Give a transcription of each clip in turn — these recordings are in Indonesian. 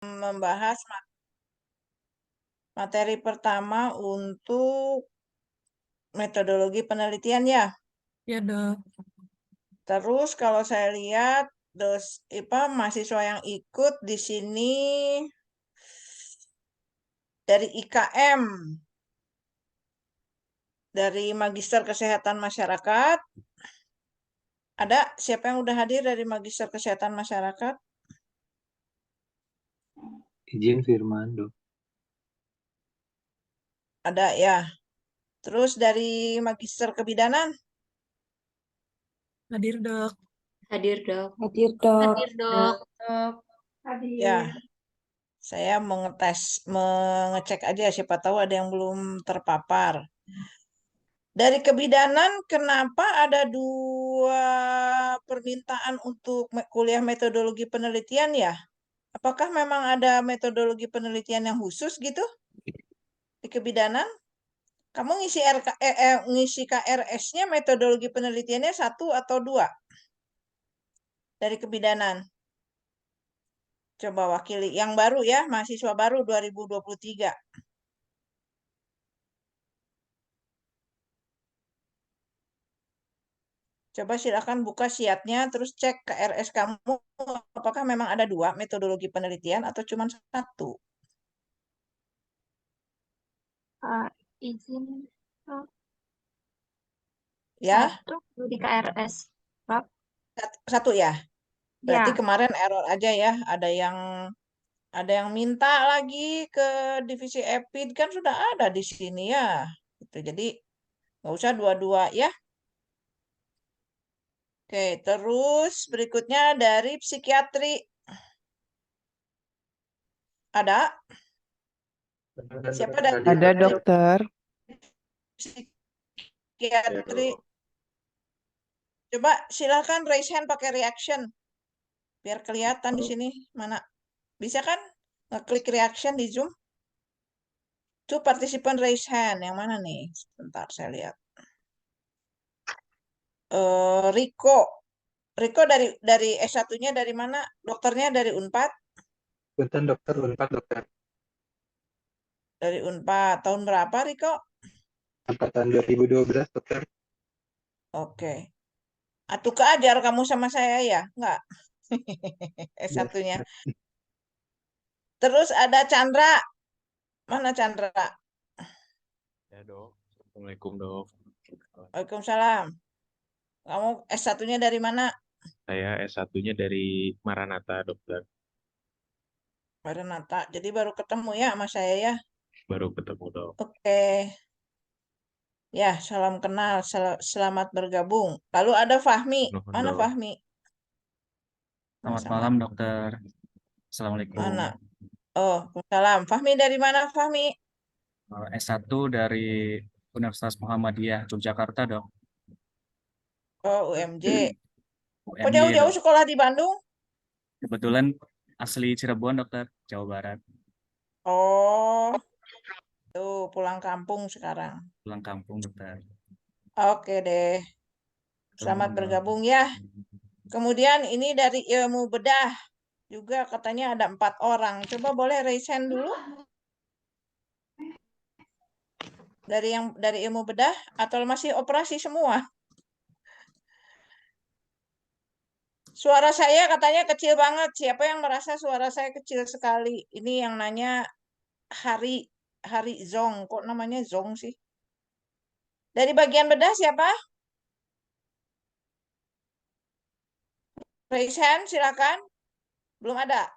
membahas materi pertama untuk metodologi penelitian ya. Ya, Dok. Terus kalau saya lihat mahasiswa yang ikut di sini dari IKM, dari Magister Kesehatan Masyarakat. Ada siapa yang udah hadir dari Magister Kesehatan Masyarakat? Izin Firman, Dok. Ada ya. Terus dari Magister Kebidanan? Hadir, Dok. Hadir, Dok. Hadir, Dok. Hadir, Dok. Ya, saya mengecek aja siapa tahu ada yang belum terpapar. Dari Kebidanan, kenapa ada 2 permintaan untuk kuliah metodologi penelitian ya? Apakah memang ada metodologi penelitian yang khusus gitu di Kebidanan? Kamu ngisi KRS-nya metodologi penelitiannya 1 atau 2 dari Kebidanan? Coba wakili yang baru ya, mahasiswa baru 2023. Coba silakan buka siatnya, terus cek KRS kamu, apakah memang ada 2 metodologi penelitian atau cuma 1? Izin, Prof. Ya, Satu di KRS, Prof. 1 ya. Berarti Ya, kemarin error aja ya, ada yang minta lagi ke divisi EPID kan sudah ada di sini ya. Gitu. Jadi nggak usah 2-2 ya. Oke, terus berikutnya dari psikiatri. Ada? Siapa dari Ada, Dokter. psikiatri? Coba silakan raise hand pakai reaction. Biar kelihatan di sini mana. Bisa kan? Ngeklik reaction di Zoom. Tuh participant raise hand. Yang mana nih? Sebentar saya lihat. Riko. Riko dari S1-nya dari mana? Dokternya dari Unpad? Punten Dokter, Unpad Dokter. Dari Unpad. Tahun berapa Riko? Angkatan 2012 Dokter. Oke. Atuh ajar kamu sama saya ya? Enggak. S1-nya. Terus ada Chandra. Mana Chandra? Ya, Dok. Assalamualaikum, Dok. Waalaikumsalam. Kamu S1-nya dari mana? Saya S1-nya dari Maranatha, Dokter. Maranatha. Jadi baru ketemu ya sama saya ya. Baru ketemu, Dok. Oke. Ya, salam kenal. Selamat bergabung. Lalu ada Fahmi. Nuhun, Mana Dok. Fahmi? Selamat Sama. malam, Dokter. Assalamualaikum. Mana? Oh, salam. Fahmi dari mana, Fahmi? S1 dari Universitas Muhammadiyah Yogyakarta, Dok. Oh, UMJ. Kok UMY, jauh-jauh Dok. sekolah di Bandung? Kebetulan asli Cirebon, Dokter, Jawa Barat. Oh, tuh pulang kampung sekarang. Pulang kampung, Dokter. Oke deh. Selamat Dok. bergabung ya. Kemudian ini dari ilmu bedah. Juga katanya ada 4 orang. Coba boleh raise hand dulu? Dari ilmu bedah atau masih operasi semua? Suara saya katanya kecil banget. Siapa yang merasa suara saya kecil sekali? Ini yang nanya Hari Zong. Kok namanya Zong sih? Dari bagian bedah siapa? Raise hand, silakan. Belum ada.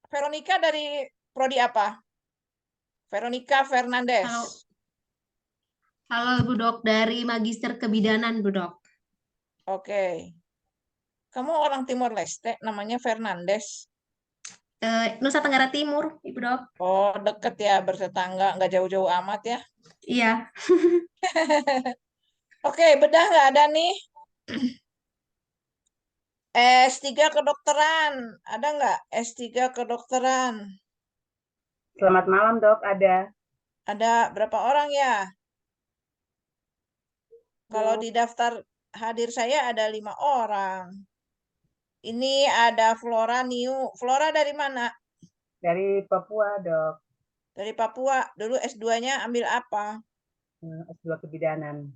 Veronica dari prodi apa? Veronica Fernandez. Halo. Halo, Bu Dok, dari Magister Kebidanan, Bu Dok. Oke. Kamu orang Timor Leste, namanya Fernandez. Nusa Tenggara Timur, Ibu Dok. Oh, deket ya, bertetangga, nggak jauh-jauh amat ya. Iya. Oke, bedah nggak ada nih. S3 kedokteran, ada nggak S3 kedokteran? Selamat malam, Dok. Ada. Ada berapa orang ya? Kalau di daftar hadir saya ada 5 orang. Ini ada Flora New. Flora dari mana? Dari Papua, Dok. Dari Papua. Dulu S2-nya ambil apa? S2 Kebidanan.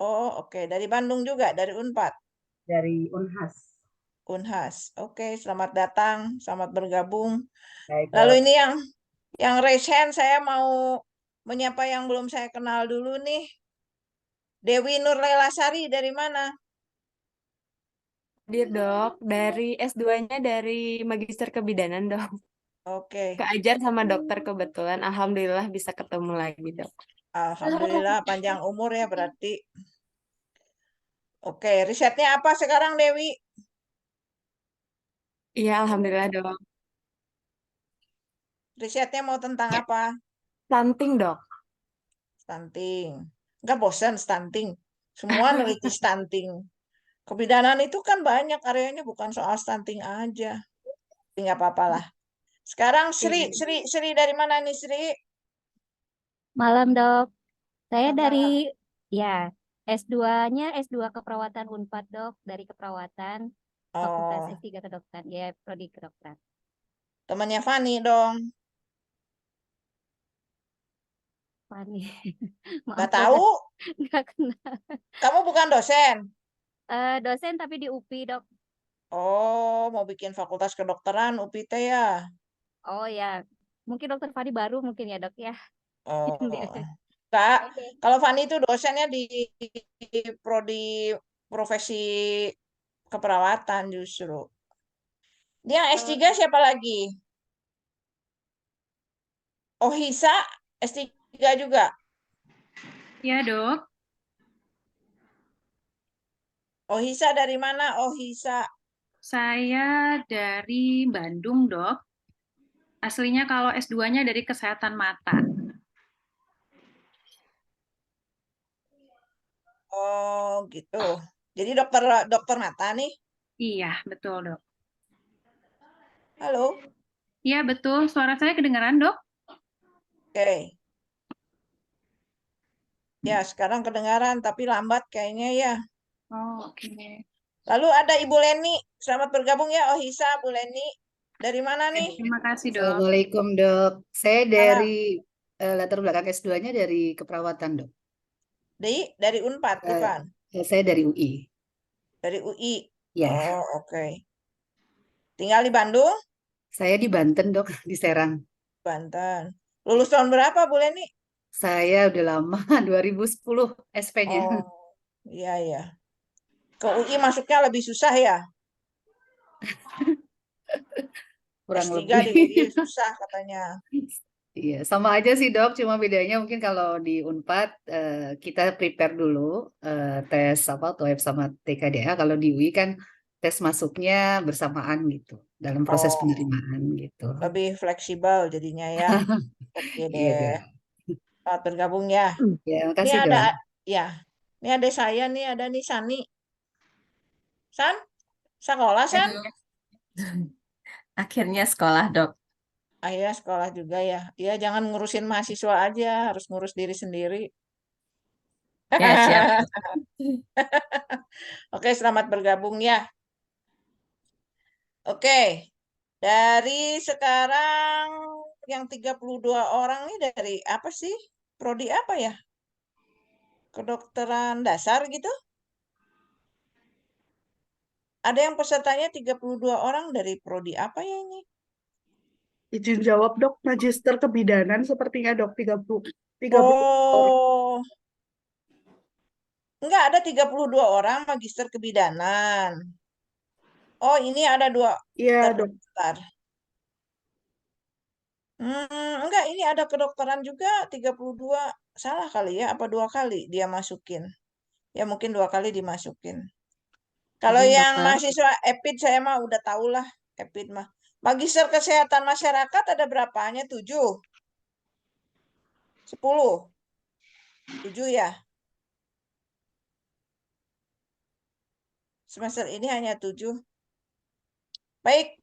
Oh, oke. Dari Bandung juga, dari Unpad. Dari Unhas. Unhas. Oke, selamat datang, selamat bergabung. Baik, Lalu Dok. ini yang raise hand, saya mau menyapa yang belum saya kenal dulu nih. Dewi Nurlelasari dari mana? Dir dok, dari S2-nya dari Magister Kebidanan dok. Oke, Keajar sama dokter kebetulan. Alhamdulillah bisa ketemu lagi dok. Alhamdulillah panjang umur ya berarti. Oke, risetnya apa sekarang Dewi? Iya, Alhamdulillah dok. Risetnya mau tentang apa? Stunting dok. Stunting. Enggak bosan stunting. Semua neliti stunting. Kebidanan itu kan banyak areanya, bukan soal stunting aja. Tapi nggak apa-apa lah. Sekarang Sri dari mana nih Sri? Malam, Dok. Saya Selamat dari, malam. ya, S2-nya S2 Keperawatan Unpad, Dok. Dari Keperawatan, Fakultas Oh, S3 Kedokteran. Ya, Prodi Kedokteran. temannya Fani dong. Fani. Nggak Maaf, tahu? Dok. Nggak kenal. Kamu bukan dosen? Dosen tapi di UPI, Dok. Oh, mau bikin fakultas kedokteran UPT ya? Oh, ya. Mungkin Dokter Fani baru mungkin ya, Dok, ya. Oh, Dia. Kak, Oke. kalau Fani itu dosennya di prodi profesi keperawatan justru. Dia S3 siapa lagi? Oh, Hisa S3 juga. Ya, Dok. Oh, Hisa dari mana? Oh, Hisa. Saya dari Bandung, Dok. Aslinya kalau S2-nya dari kesehatan mata. Oh, gitu. Jadi dokter mata nih. Iya, betul, Dok. Halo. Iya, betul. Suara saya kedengaran, Dok? Oke. Ya, sekarang kedengaran tapi lambat kayaknya ya. Oh, oke. Lalu ada Ibu Leni. Selamat bergabung ya, Oh Hisa, Bu Leni. Dari mana nih? Terima kasih, Dok. Assalamualaikum, Dok. Saya Salam. dari latar belakang S2-nya dari keperawatan, Dok. Dari Unpad, Eh, bukan? Saya dari UI. Dari UI. Ya, Oh, oke. Tinggal di Bandung, saya di Banten, Dok, di Serang. Banten. Lulus tahun berapa, Bu Leni? Saya udah lama, 2010 SP-nya. Oh, iya, iya. Ke UI masuknya lebih susah ya? Kurang S3 lebih. di UI susah katanya. Iya, sama aja sih, Dok. Cuma bedanya mungkin kalau di Unpad kita prepare dulu tes TOEFL sama TKDA. Kalau di UI kan tes masuknya bersamaan gitu dalam proses Oh, penerimaan gitu. lebih fleksibel jadinya ya. Oke Iya, deh. Dok. Selamat bergabung ya. Ya, Ini makasih, ada, Dok. ya. Ini ada saya nih, ada nih Sani. San, sekolah San? Akhirnya sekolah, Dok. Ayah sekolah juga ya. Ya jangan ngurusin mahasiswa aja, harus ngurus diri sendiri. Ya, siap. Oke, selamat bergabung ya. Oke, dari sekarang yang 32 orang nih dari apa sih? Prodi apa ya? Kedokteran dasar gitu? Ada yang pesertanya 32 orang dari prodi apa ya ini? Izin jawab, Dok. Magister Kebidanan sepertinya, Dok. 30 orang. Oh, enggak ada 32 orang magister kebidanan. Oh, ini ada dua. Iya, Bentar, Dok. bentar. Enggak, ini ada kedokteran juga 32. Salah kali ya, apa 2 kali dia masukin? Ya mungkin 2 kali dimasukin. Kalau Izin, yang Dokter. mahasiswa EPID saya mah udah tahu lah, EPID mah. Magister Kesehatan Masyarakat ada berapanya? 7. 10. 7 ya. Semester ini hanya 7. Baik,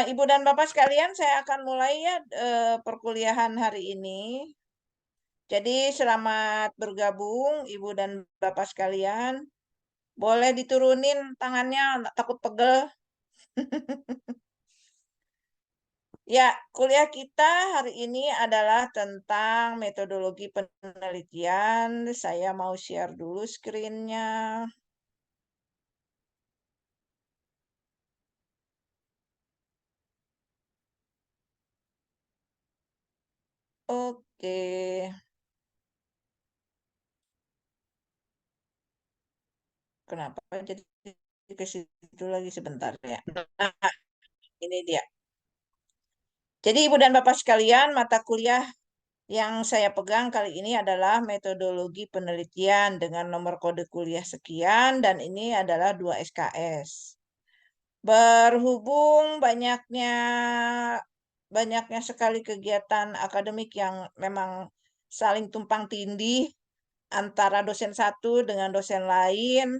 Ibu dan Bapak sekalian, saya akan mulai ya perkuliahan hari ini. Jadi selamat bergabung Ibu dan Bapak sekalian. Boleh diturunin tangannya, takut pegel. Ya, kuliah kita hari ini adalah tentang metodologi penelitian. Saya mau share dulu screen-nya. Oke. Kenapa jadi ke situ lagi sebentar ya? Nah, ini dia. Jadi Ibu dan Bapak sekalian, mata kuliah yang saya pegang kali ini adalah metodologi penelitian dengan nomor kode kuliah sekian dan ini adalah 2 SKS. Berhubung banyaknya sekali kegiatan akademik yang memang saling tumpang tindih antara dosen satu dengan dosen lain,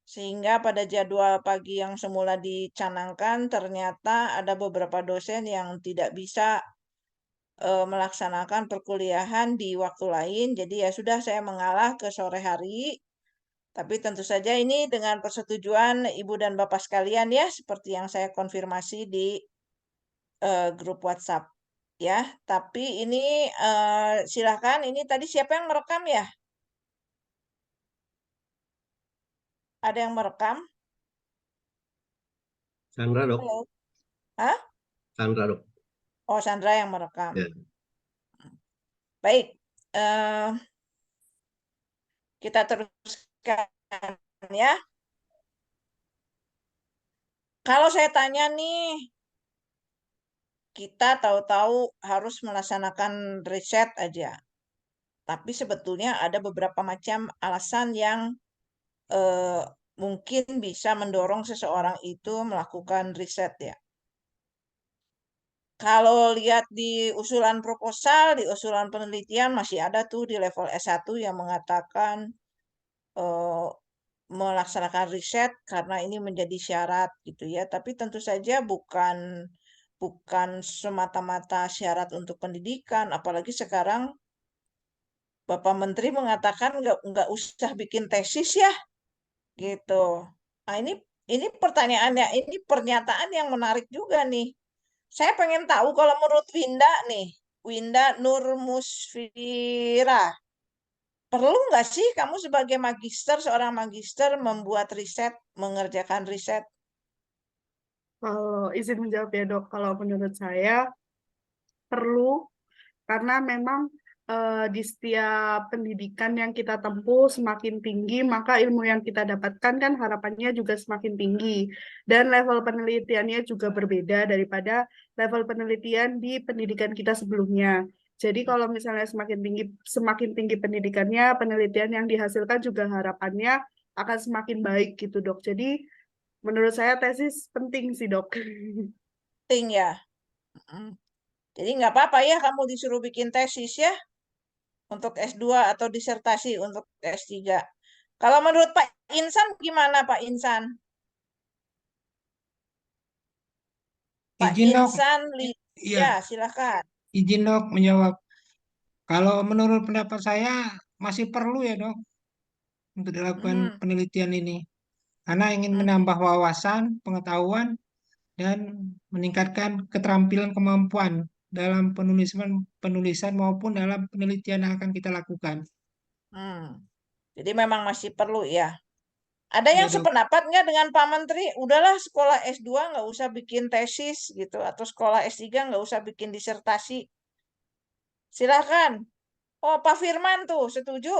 sehingga pada jadwal pagi yang semula dicanangkan ternyata ada beberapa dosen yang tidak bisa melaksanakan perkuliahan di waktu lain. Jadi ya sudah saya mengalah ke sore hari. Tapi tentu saja ini dengan persetujuan Ibu dan Bapak sekalian ya, seperti yang saya konfirmasi di grup WhatsApp ya. Tapi ini silakan, ini tadi siapa yang merekam ya? Ada yang merekam? Sandra, Dok. Halo? Hah? Sandra, Dok. Oh, Sandra yang merekam. Ya. Baik. Kita teruskan ya. Kalau saya tanya nih, kita tahu-tahu harus melaksanakan riset aja. Tapi sebetulnya ada beberapa macam alasan yang mungkin bisa mendorong seseorang itu melakukan riset ya. Kalau lihat di usulan proposal, di usulan penelitian masih ada tuh di level S1 yang mengatakan melaksanakan riset karena ini menjadi syarat gitu ya. Tapi tentu saja bukan semata-mata syarat untuk pendidikan, apalagi sekarang Bapak Menteri mengatakan nggak usah bikin tesis ya, gitu. Nah ini pertanyaannya, ini pernyataan yang menarik juga nih. Saya pengen tahu kalau menurut Winda nih, Winda Nur Musfira, perlu nggak sih kamu sebagai magister, seorang magister membuat riset, mengerjakan riset? Kalau izin menjawab ya dok, kalau menurut saya perlu karena memang di setiap pendidikan yang kita tempuh semakin tinggi, maka ilmu yang kita dapatkan kan harapannya juga semakin tinggi. Dan level penelitiannya juga berbeda daripada level penelitian di pendidikan kita sebelumnya. Jadi kalau misalnya semakin tinggi pendidikannya, penelitian yang dihasilkan juga harapannya akan semakin baik gitu dok. Jadi menurut saya tesis penting sih dok. Penting ya. Jadi nggak apa-apa ya kamu disuruh bikin tesis ya untuk S2 atau disertasi untuk S3. Kalau menurut Pak Insan gimana Pak Insan? Pak Izin dok, Insan, iya, ya silakan. izin dok menjawab. Kalau menurut pendapat saya masih perlu ya dok untuk dilakukan penelitian ini. Karena ingin menambah wawasan, pengetahuan, dan meningkatkan keterampilan kemampuan dalam penulisan maupun dalam penelitian yang akan kita lakukan. Jadi memang masih perlu ya. Ada Iya, yang dok. sependapat nggak dengan Pak Menteri? Udahlah sekolah S2 nggak usah bikin tesis gitu. Atau sekolah S3 nggak usah bikin disertasi. Silahkan. Oh Pak Firman tuh setuju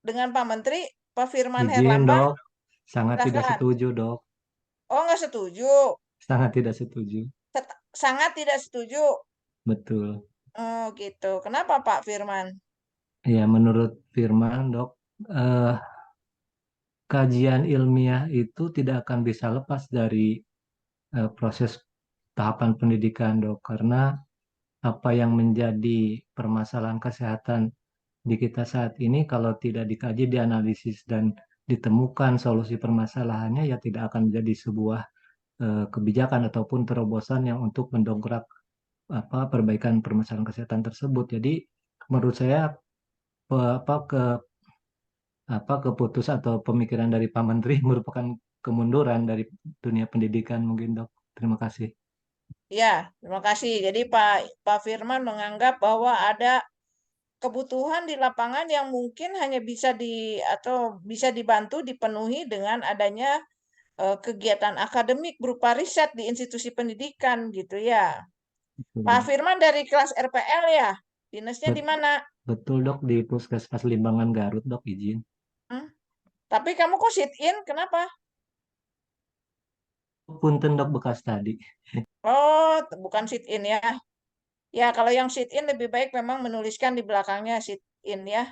dengan Pak Menteri? Pak Firman Izin Herlambang? dok, sangat tidak Silahkan. setuju dok, Oh nggak setuju. sangat tidak setuju. Sangat tidak setuju. Betul. Oh gitu. Kenapa Pak Firman? Ya menurut Firman dok, kajian ilmiah itu tidak akan bisa lepas dari proses tahapan pendidikan dok, karena apa yang menjadi permasalahan kesehatan di kita saat ini kalau tidak dikaji, dianalisis dan ditemukan solusi permasalahannya ya tidak akan menjadi sebuah kebijakan ataupun terobosan yang untuk mendongkrak perbaikan permasalahan kesehatan tersebut. Jadi menurut saya keputusan atau pemikiran dari Pak Menteri merupakan kemunduran dari dunia pendidikan mungkin Dok. Terima kasih. Ya, terima kasih. Jadi Pak Firman menganggap bahwa ada kebutuhan di lapangan yang mungkin hanya bisa dibantu dipenuhi dengan adanya kegiatan akademik berupa riset di institusi pendidikan gitu ya. Betul, Pak Dok. Firman dari kelas RPL ya. Dinasnya di Bet- mana? Betul Dok, di Puskesmas Limbangan Garut Dok, izin. Tapi kamu kok sit in? Kenapa? Punten Dok, bekas tadi. Oh, bukan sit in ya. Ya, kalau yang sit in lebih baik memang menuliskan di belakangnya sit in ya.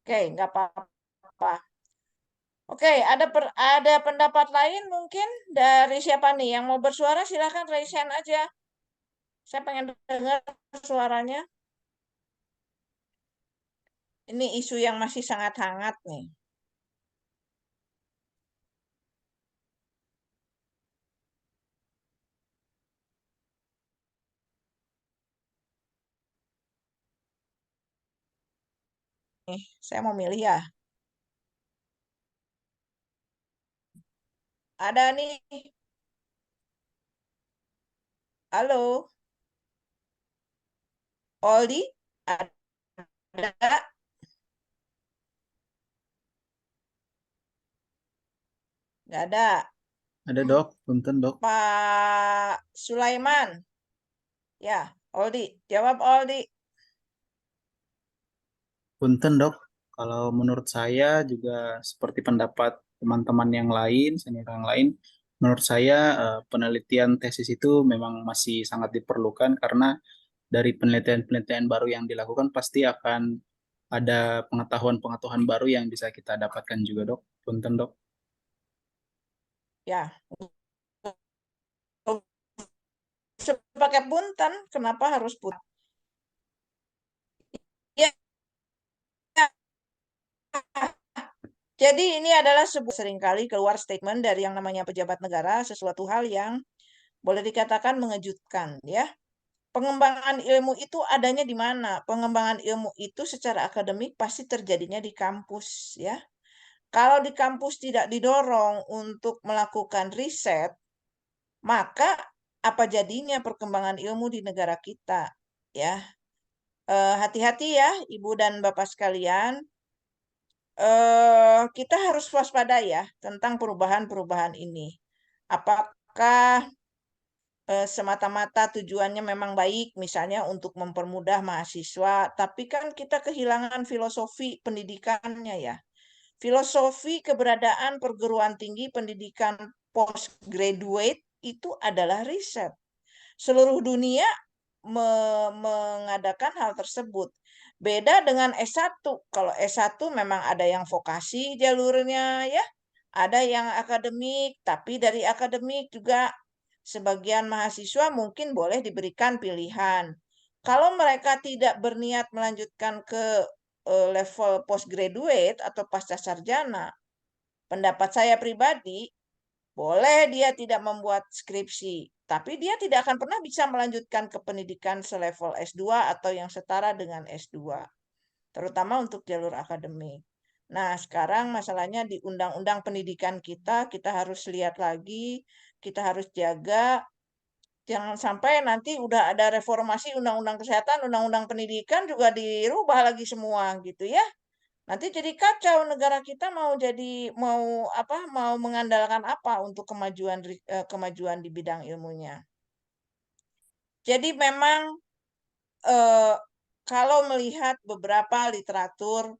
Oke, nggak apa-apa. Oke, ada pendapat lain mungkin dari siapa nih yang mau bersuara? Silakan raise hand aja. Saya pengen dengar suaranya. Ini isu yang masih sangat hangat nih. Nih, saya mau milih ya. Ada nih. Halo, Aldi? Ada? Nggak ada. Ada Dok, punten Dok. Pak Sulaiman? Ya, Aldi. Jawab Aldi. Punten Dok, kalau menurut saya juga seperti pendapat teman-teman yang lain, senior yang lain, menurut saya penelitian tesis itu memang masih sangat diperlukan karena dari penelitian-penelitian baru yang dilakukan pasti akan ada pengetahuan-pengetahuan baru yang bisa kita dapatkan juga Dok. Punten Dok. Ya, pakai punten, kenapa harus punten? Ya, jadi ini adalah sebuah seringkali keluar statement dari yang namanya pejabat negara, sesuatu hal yang boleh dikatakan mengejutkan, ya. Pengembangan ilmu itu adanya di mana? Pengembangan ilmu itu secara akademik pasti terjadinya di kampus, ya. Kalau di kampus tidak didorong untuk melakukan riset, maka apa jadinya perkembangan ilmu di negara kita, ya. Hati-hati ya, Ibu dan Bapak sekalian. Kita harus waspada ya tentang perubahan-perubahan ini. Apakah semata-mata tujuannya memang baik, misalnya untuk mempermudah mahasiswa, tapi kan kita kehilangan filosofi pendidikannya ya. Filosofi keberadaan perguruan tinggi pendidikan postgraduate itu adalah riset. Seluruh dunia mengadakan hal tersebut. Beda dengan S1. Kalau S1 memang ada yang vokasi jalurnya ya, ada yang akademik, tapi dari akademik juga sebagian mahasiswa mungkin boleh diberikan pilihan. Kalau mereka tidak berniat melanjutkan ke level postgraduate atau pasca sarjana, pendapat saya pribadi, boleh dia tidak membuat skripsi, tapi dia tidak akan pernah bisa melanjutkan ke pendidikan selevel S2 atau yang setara dengan S2, terutama untuk jalur akademik. Nah, sekarang masalahnya di undang-undang pendidikan kita harus lihat lagi, kita harus jaga, jangan sampai nanti udah ada reformasi undang-undang kesehatan, undang-undang pendidikan juga dirubah lagi semua gitu ya. Nanti jadi kacau negara kita mau mengandalkan apa untuk kemajuan di bidang ilmunya. Jadi memang kalau melihat beberapa literatur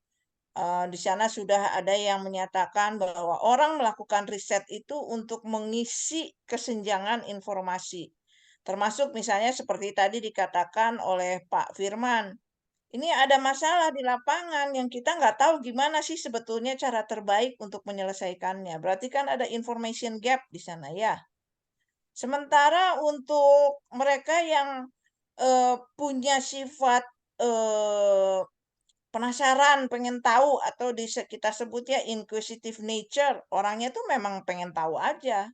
di sana sudah ada yang menyatakan bahwa orang melakukan riset itu untuk mengisi kesenjangan informasi. Termasuk misalnya seperti tadi dikatakan oleh Pak Firman, ini ada masalah di lapangan yang kita nggak tahu gimana sih sebetulnya cara terbaik untuk menyelesaikannya. Berarti kan ada information gap di sana ya. Sementara untuk mereka yang punya sifat penasaran, pengen tahu atau kita sebutnya inquisitive nature, orangnya tuh memang pengen tahu aja.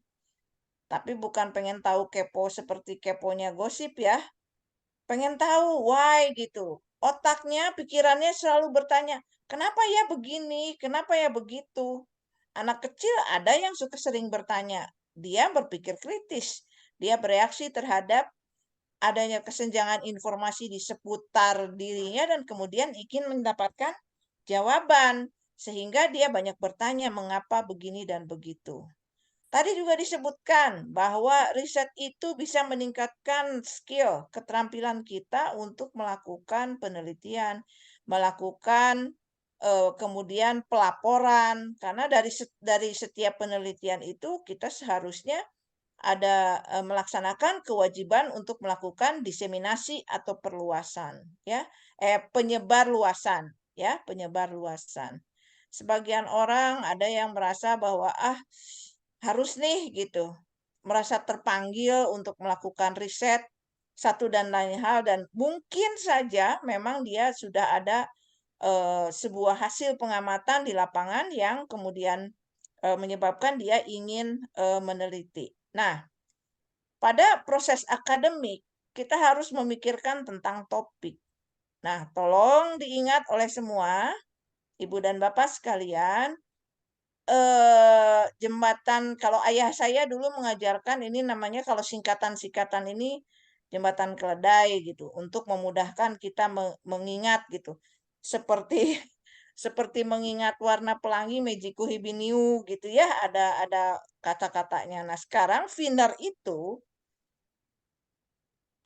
Tapi bukan pengen tahu kepo seperti keponya gosip ya. Pengen tahu why gitu. Otaknya, pikirannya selalu bertanya, kenapa ya begini, kenapa ya begitu. Anak kecil ada yang suka sering bertanya. Dia berpikir kritis. Dia bereaksi terhadap adanya kesenjangan informasi di seputar dirinya dan kemudian ingin mendapatkan jawaban. Sehingga dia banyak bertanya mengapa begini dan begitu. Tadi juga disebutkan bahwa riset itu bisa meningkatkan skill, keterampilan kita untuk melakukan penelitian, melakukan kemudian pelaporan, karena dari setiap penelitian itu kita seharusnya ada melaksanakan kewajiban untuk melakukan diseminasi atau perluasan, ya, penyebar luasan, ya, penyebar luasan. Sebagian orang ada yang merasa bahwa harus nih gitu, merasa terpanggil untuk melakukan riset satu dan lain hal dan mungkin saja memang dia sudah ada sebuah hasil pengamatan di lapangan yang kemudian menyebabkan dia ingin meneliti. Nah, pada proses akademik kita harus memikirkan tentang topik. Nah, tolong diingat oleh semua Ibu dan Bapak sekalian, jembatan, kalau ayah saya dulu mengajarkan ini namanya, kalau singkatan-singkatan ini jembatan keledai gitu, untuk memudahkan kita mengingat gitu. Seperti mengingat warna pelangi Mejiku Hibiniu gitu ya, ada kata-katanya. Nah, sekarang FINER itu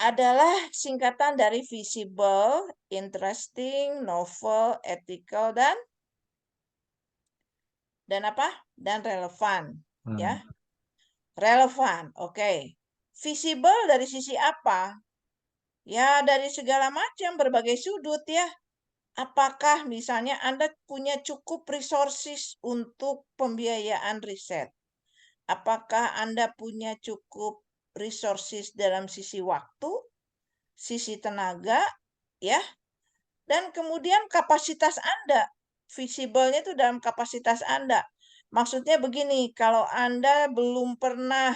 adalah singkatan dari visible, interesting, novel, ethical, dan apa? Dan relevan, ya. Relevan, oke. Visible dari sisi apa? Ya, dari segala macam, berbagai sudut ya. Apakah misalnya Anda punya cukup resources untuk pembiayaan riset? Apakah Anda punya cukup resources dalam sisi waktu, sisi tenaga, ya? Dan kemudian kapasitas Anda. Visible-nya itu dalam kapasitas Anda. Maksudnya begini, kalau Anda belum pernah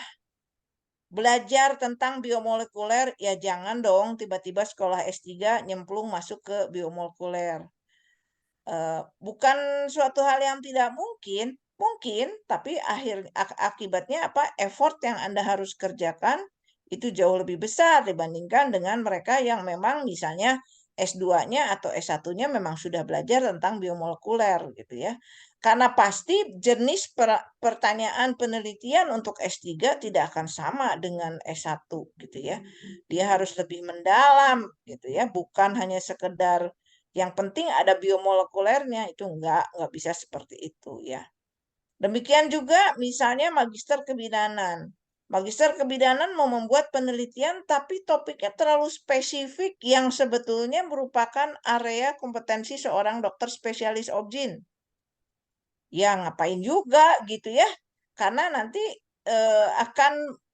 belajar tentang biomolekuler, ya jangan dong tiba-tiba sekolah S3 nyemplung masuk ke biomolekuler. Bukan suatu hal yang tidak mungkin, tapi akibatnya apa? Effort yang Anda harus kerjakan itu jauh lebih besar dibandingkan dengan mereka yang memang misalnya S2-nya atau S1-nya memang sudah belajar tentang biomolekuler gitu ya. Karena pasti jenis pertanyaan penelitian untuk S3 tidak akan sama dengan S1 gitu ya. Dia harus lebih mendalam gitu ya, bukan hanya sekedar yang penting ada biomolekulernya, itu enggak bisa seperti itu ya. Demikian juga misalnya magister kebidanan. Magister kebidanan mau membuat penelitian tapi topiknya terlalu spesifik yang sebetulnya merupakan area kompetensi seorang dokter spesialis obgyn. Ya ngapain juga gitu ya. Karena nanti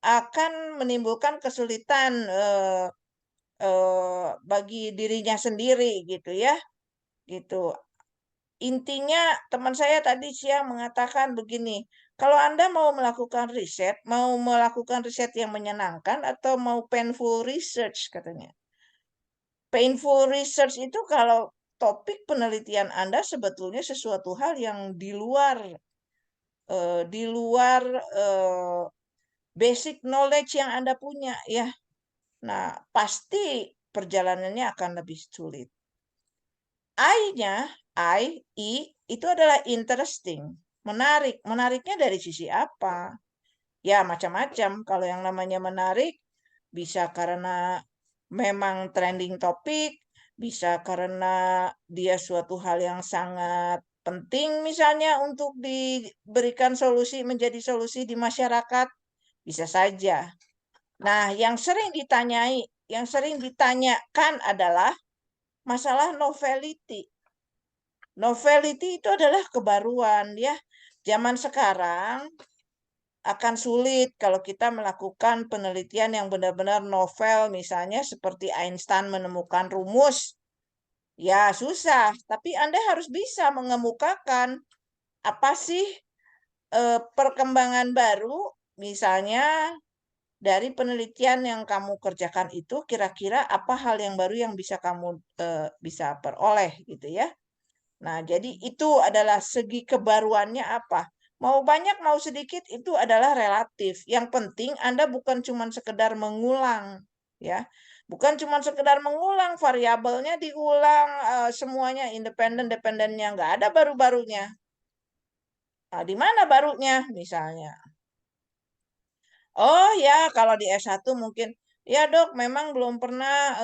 akan menimbulkan kesulitan bagi dirinya sendiri gitu ya. Gitu. Intinya teman saya tadi siang mengatakan begini, kalau Anda mau melakukan riset yang menyenangkan atau mau painful research katanya. Painful research itu kalau topik penelitian Anda sebetulnya sesuatu hal yang di luar basic knowledge yang Anda punya ya. Nah, pasti perjalanannya akan lebih sulit. I itu adalah interesting, menarik. Menariknya dari sisi apa? Ya macam-macam. Kalau yang namanya menarik bisa karena memang trending topik, bisa karena dia suatu hal yang sangat penting misalnya untuk diberikan solusi, menjadi solusi di masyarakat, bisa saja. Nah, yang sering ditanyakan adalah masalah novelty. Novelty itu adalah kebaruan ya. Zaman sekarang akan sulit kalau kita melakukan penelitian yang benar-benar novel, misalnya seperti Einstein menemukan rumus. Ya susah, tapi Anda harus bisa mengemukakan apa sih perkembangan baru, misalnya dari penelitian yang kamu kerjakan itu kira-kira apa hal yang baru yang bisa kamu bisa peroleh gitu ya. Nah, jadi itu adalah segi kebaruannya apa? Mau banyak, mau sedikit itu adalah relatif. Yang penting Anda bukan cuma sekedar mengulang, ya. Bukan cuma sekedar mengulang, variabelnya diulang, semuanya independen, dependennya nggak ada baru-barunya. Nah, di mana barunya misalnya? Oh ya, kalau di S1 mungkin, ya dok, memang belum pernah,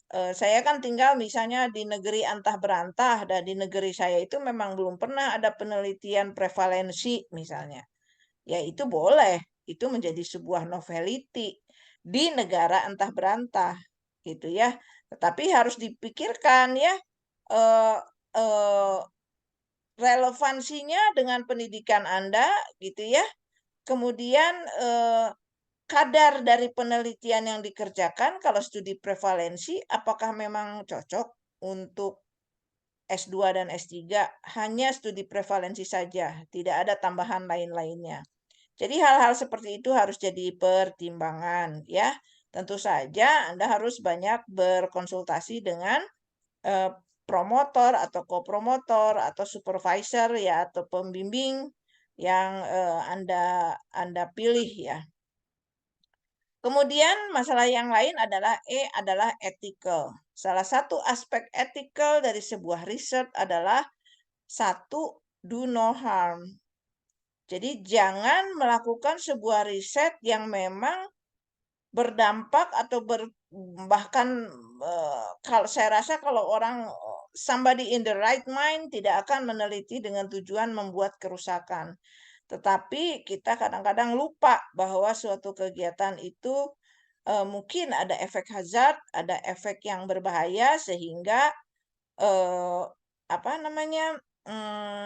saya kan tinggal misalnya di negeri antah berantah, dan di negeri saya itu memang belum pernah ada penelitian prevalensi misalnya. Ya itu boleh, itu menjadi sebuah novelty di negara antah berantah, gitu ya. Tetapi harus dipikirkan ya, eh, eh, relevansinya dengan pendidikan Anda, gitu ya. Kemudian kadar dari penelitian yang dikerjakan kalau studi prevalensi apakah memang cocok untuk S2 dan S3, hanya studi prevalensi saja, tidak ada tambahan lain-lainnya. Jadi hal-hal seperti itu harus jadi pertimbangan ya. Tentu saja Anda harus banyak berkonsultasi dengan promotor atau kopromotor atau supervisor ya, atau pembimbing yang Anda pilih ya. Kemudian masalah yang lain adalah ethical. Salah satu aspek ethical dari sebuah riset adalah satu, do no harm. Jadi jangan melakukan sebuah riset yang memang berdampak atau bahkan kalau saya rasa kalau orang somebody in the right mind tidak akan meneliti dengan tujuan membuat kerusakan. Tetapi kita kadang-kadang lupa bahwa suatu kegiatan itu mungkin ada efek hazard, ada efek yang berbahaya sehingga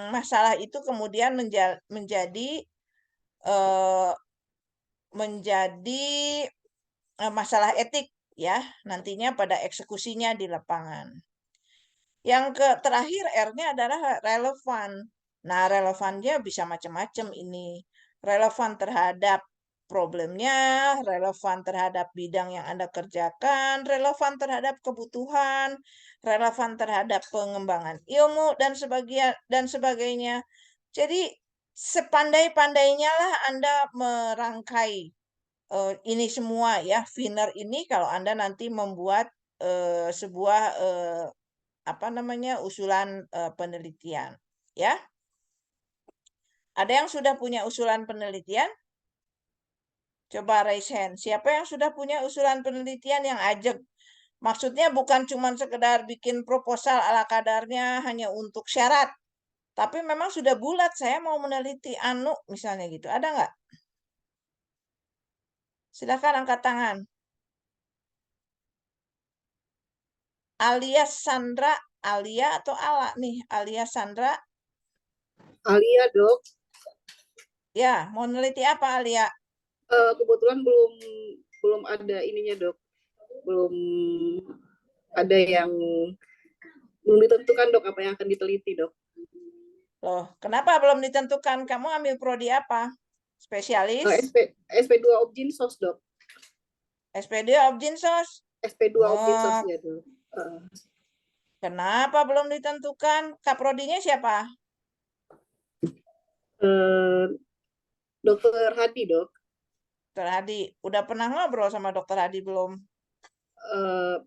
masalah itu kemudian menjadi masalah etik ya nantinya pada eksekusinya di lapangan. Yang terakhir R-nya adalah relevan. Nah, relevannya bisa macam-macam ini. Relevan terhadap problemnya, relevan terhadap bidang yang Anda kerjakan, relevan terhadap kebutuhan, relevan terhadap pengembangan ilmu dan sebagainya. Jadi sepandai-pandainya lah Anda merangkai ini semua ya, Viner ini kalau Anda nanti membuat sebuah usulan penelitian ya. Ada yang sudah punya usulan penelitian? Coba raise hand. Siapa yang sudah punya usulan penelitian yang ajak? Maksudnya bukan cuma sekedar bikin proposal ala kadarnya hanya untuk syarat. Tapi memang sudah bulat, saya mau meneliti anu misalnya gitu. Ada nggak? Silakan angkat tangan. Alias Sandra, Alia atau Ala nih? Alias Sandra. Alia, Dok. Ya, mau neliti apa Alia? Kebetulan belum ada ininya, Dok. Belum ada yang belum ditentukan, Dok, apa yang akan diteliti, Dok. Loh, kenapa belum ditentukan? Kamu ambil prodi apa? Spesialis? SP2 Objinsos, Dok. SP2 Objinsos? SP2 Objinsos ya, Dok. Kenapa belum ditentukan? Kaprodinya siapa? Dokter Hadi, Dok. Dokter Hadi. Udah pernah ngobrol sama Dokter Hadi belum?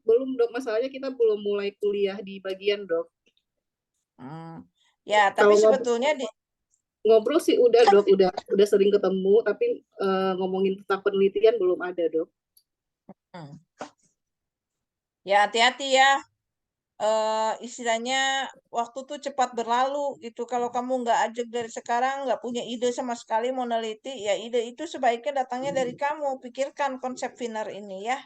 Belum, Dok. Masalahnya kita belum mulai kuliah di bagian, Dok. Ya, tapi sebetulnya ngobrol sih udah, Dok. Udah sering ketemu, tapi ngomongin tentang penelitian belum ada, Dok. Ya, hati-hati ya. Istilahnya waktu tuh cepat berlalu gitu. Kalau kamu nggak ajak dari sekarang, nggak punya ide sama sekali mau neliti, ya ide itu sebaiknya datangnya dari kamu. Pikirkan konsep Viner ini ya.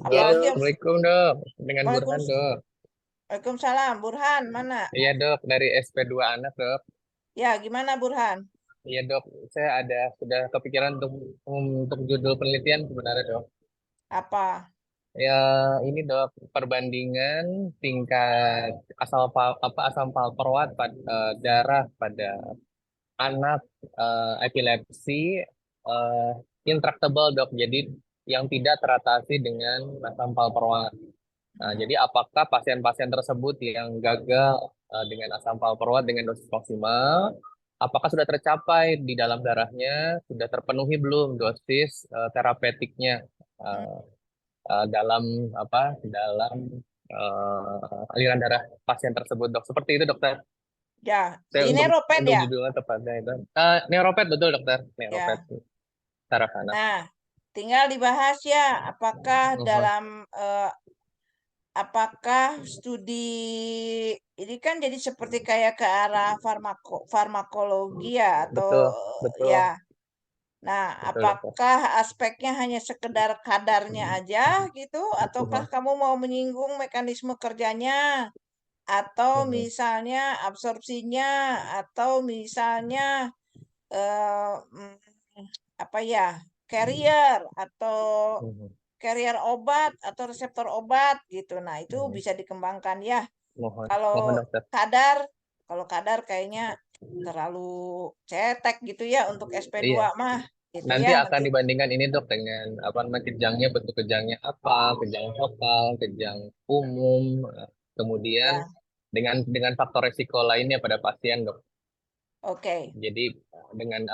Apalagi Assalamualaikum, Dok. Dengan Burhan, Dok. Waalaikumsalam. Burhan, mana? Iya, Dok. Dari SP2 anak, Dok. Ya, gimana Burhan? Iya, Dok. Saya sudah kepikiran untuk judul penelitian sebenarnya, Dok. Apa? Ya, ini, Dok, perbandingan tingkat asam palperawat darah pada anak epilepsi intractable, Dok. Jadi yang tidak teratasi dengan asam palperawat. Nah, jadi apakah pasien-pasien tersebut yang gagal dengan asam palperawat dengan dosis maksimal apakah sudah tercapai di dalam darahnya, sudah terpenuhi belum dosis terapeutiknya eh, dalam aliran darah pasien tersebut, dok. Seperti itu, dokter. Ya, Saya di neuropet untuk ya. judulnya tepatnya itu. Neuropet, betul, dokter. Neuropet. Ya. Sarafana. Nah, tinggal dibahas ya, apakah dalam apakah studi ini kan jadi seperti kayak ke arah farmakologi ya Betul, atau betul. ya. Nah, Betul, dokter. apakah aspeknya hanya sekedar kadarnya aja gitu, ataukah kamu mau menyinggung mekanisme kerjanya, atau misalnya absorpsinya, atau misalnya apa ya, carrier atau carrier obat atau reseptor obat gitu. Nah, itu bisa dikembangkan ya. Mohon Kalau dokter. kadar kayaknya terlalu cetek gitu ya untuk SP2 Iya. mah gitu Nanti ya. akan dibandingkan ini, dok, dengan apa namanya kejangnya, bentuk kejangnya apa, kejang vokal, kejang umum, kemudian Ya, dengan faktor resiko lainnya pada pasien, dok. oke. Jadi dengan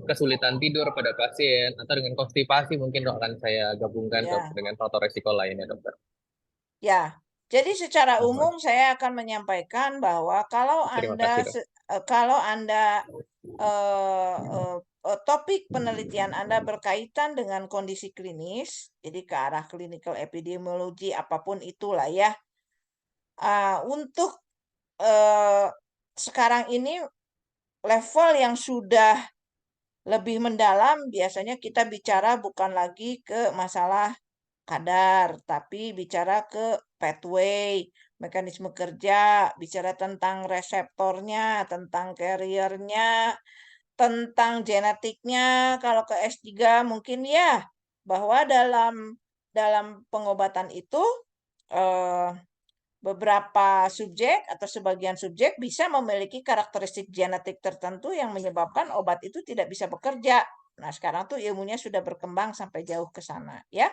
kesulitan tidur pada pasien atau dengan konstipasi mungkin, dok, akan saya gabungkan, dok, Ya. dengan faktor resiko lainnya, dokter. Ya, jadi secara Mohon. umum saya akan menyampaikan bahwa kalau Terima Anda kasih, dok. topik penelitian Anda berkaitan dengan kondisi klinis, jadi ke arah clinical epidemiologi apapun itulah ya. Untuk sekarang ini level yang sudah lebih mendalam biasanya kita bicara bukan lagi ke masalah kadar, tapi bicara ke pathway, mekanisme kerja, bicara tentang reseptornya, tentang carrier-nya, tentang genetiknya. Kalau ke S3 mungkin ya, bahwa dalam pengobatan itu beberapa subjek atau sebagian subjek bisa memiliki karakteristik genetik tertentu yang menyebabkan obat itu tidak bisa bekerja. Nah, sekarang tuh ilmunya sudah berkembang sampai jauh ke sana, ya.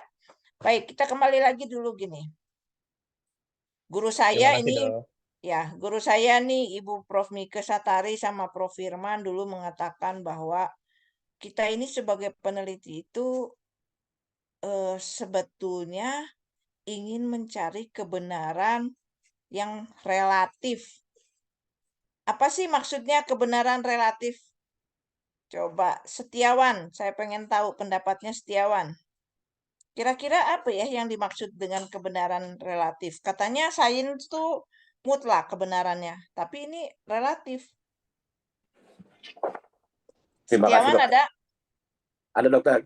Baik, kita kembali lagi dulu gini. Guru Terima saya kasih, ini, dok. ya, guru saya nih, Ibu Prof. Mike Satari sama Prof. Firman dulu mengatakan bahwa kita ini sebagai peneliti itu sebetulnya ingin mencari kebenaran yang relatif. Apa sih maksudnya kebenaran relatif? Coba, Setiawan, saya pengen tahu pendapatnya Setiawan. Kira-kira apa ya yang dimaksud dengan kebenaran relatif? Katanya sains itu mutlak kebenarannya, tapi ini relatif. Terima kasih, Setiawan dokter. ada? Ada, dokter.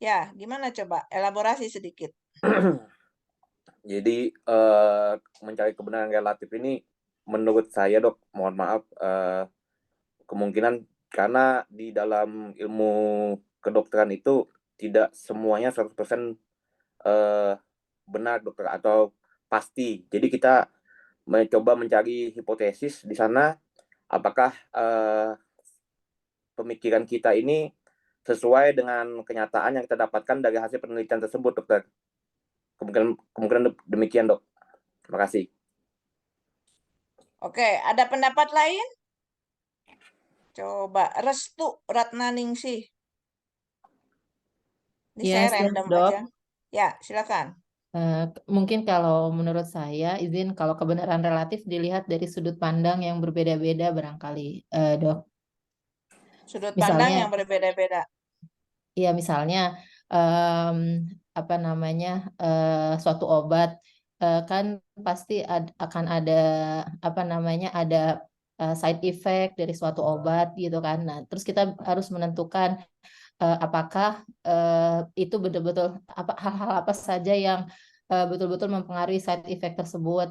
Ya, gimana coba? Elaborasi sedikit. Jadi mencari kebenaran relatif ini menurut saya, dok, mohon maaf, kemungkinan karena di dalam ilmu kedokteran itu tidak semuanya 100% benar, dokter, atau pasti. Jadi kita mencoba mencari hipotesis di sana apakah pemikiran kita ini sesuai dengan kenyataan yang kita dapatkan dari hasil penelitian tersebut, dokter. Kemungkinan demikian, dok. Terima kasih. Oke, ada pendapat lain? Coba, Restu Ratnaningsih. Ini Ya, saya siap, random Dok. aja. Ya, silakan. Mungkin kalau menurut saya, izin kalau kebenaran relatif dilihat dari sudut pandang yang berbeda-beda barangkali, Dok. Sudut pandang yang Misalnya, berbeda-beda. ya misalnya apa namanya suatu obat kan pasti akan ada apa namanya ada side effect dari suatu obat gitu kan. Nah, terus kita harus menentukan apakah itu betul-betul hal-hal apa saja yang betul-betul mempengaruhi side effect tersebut.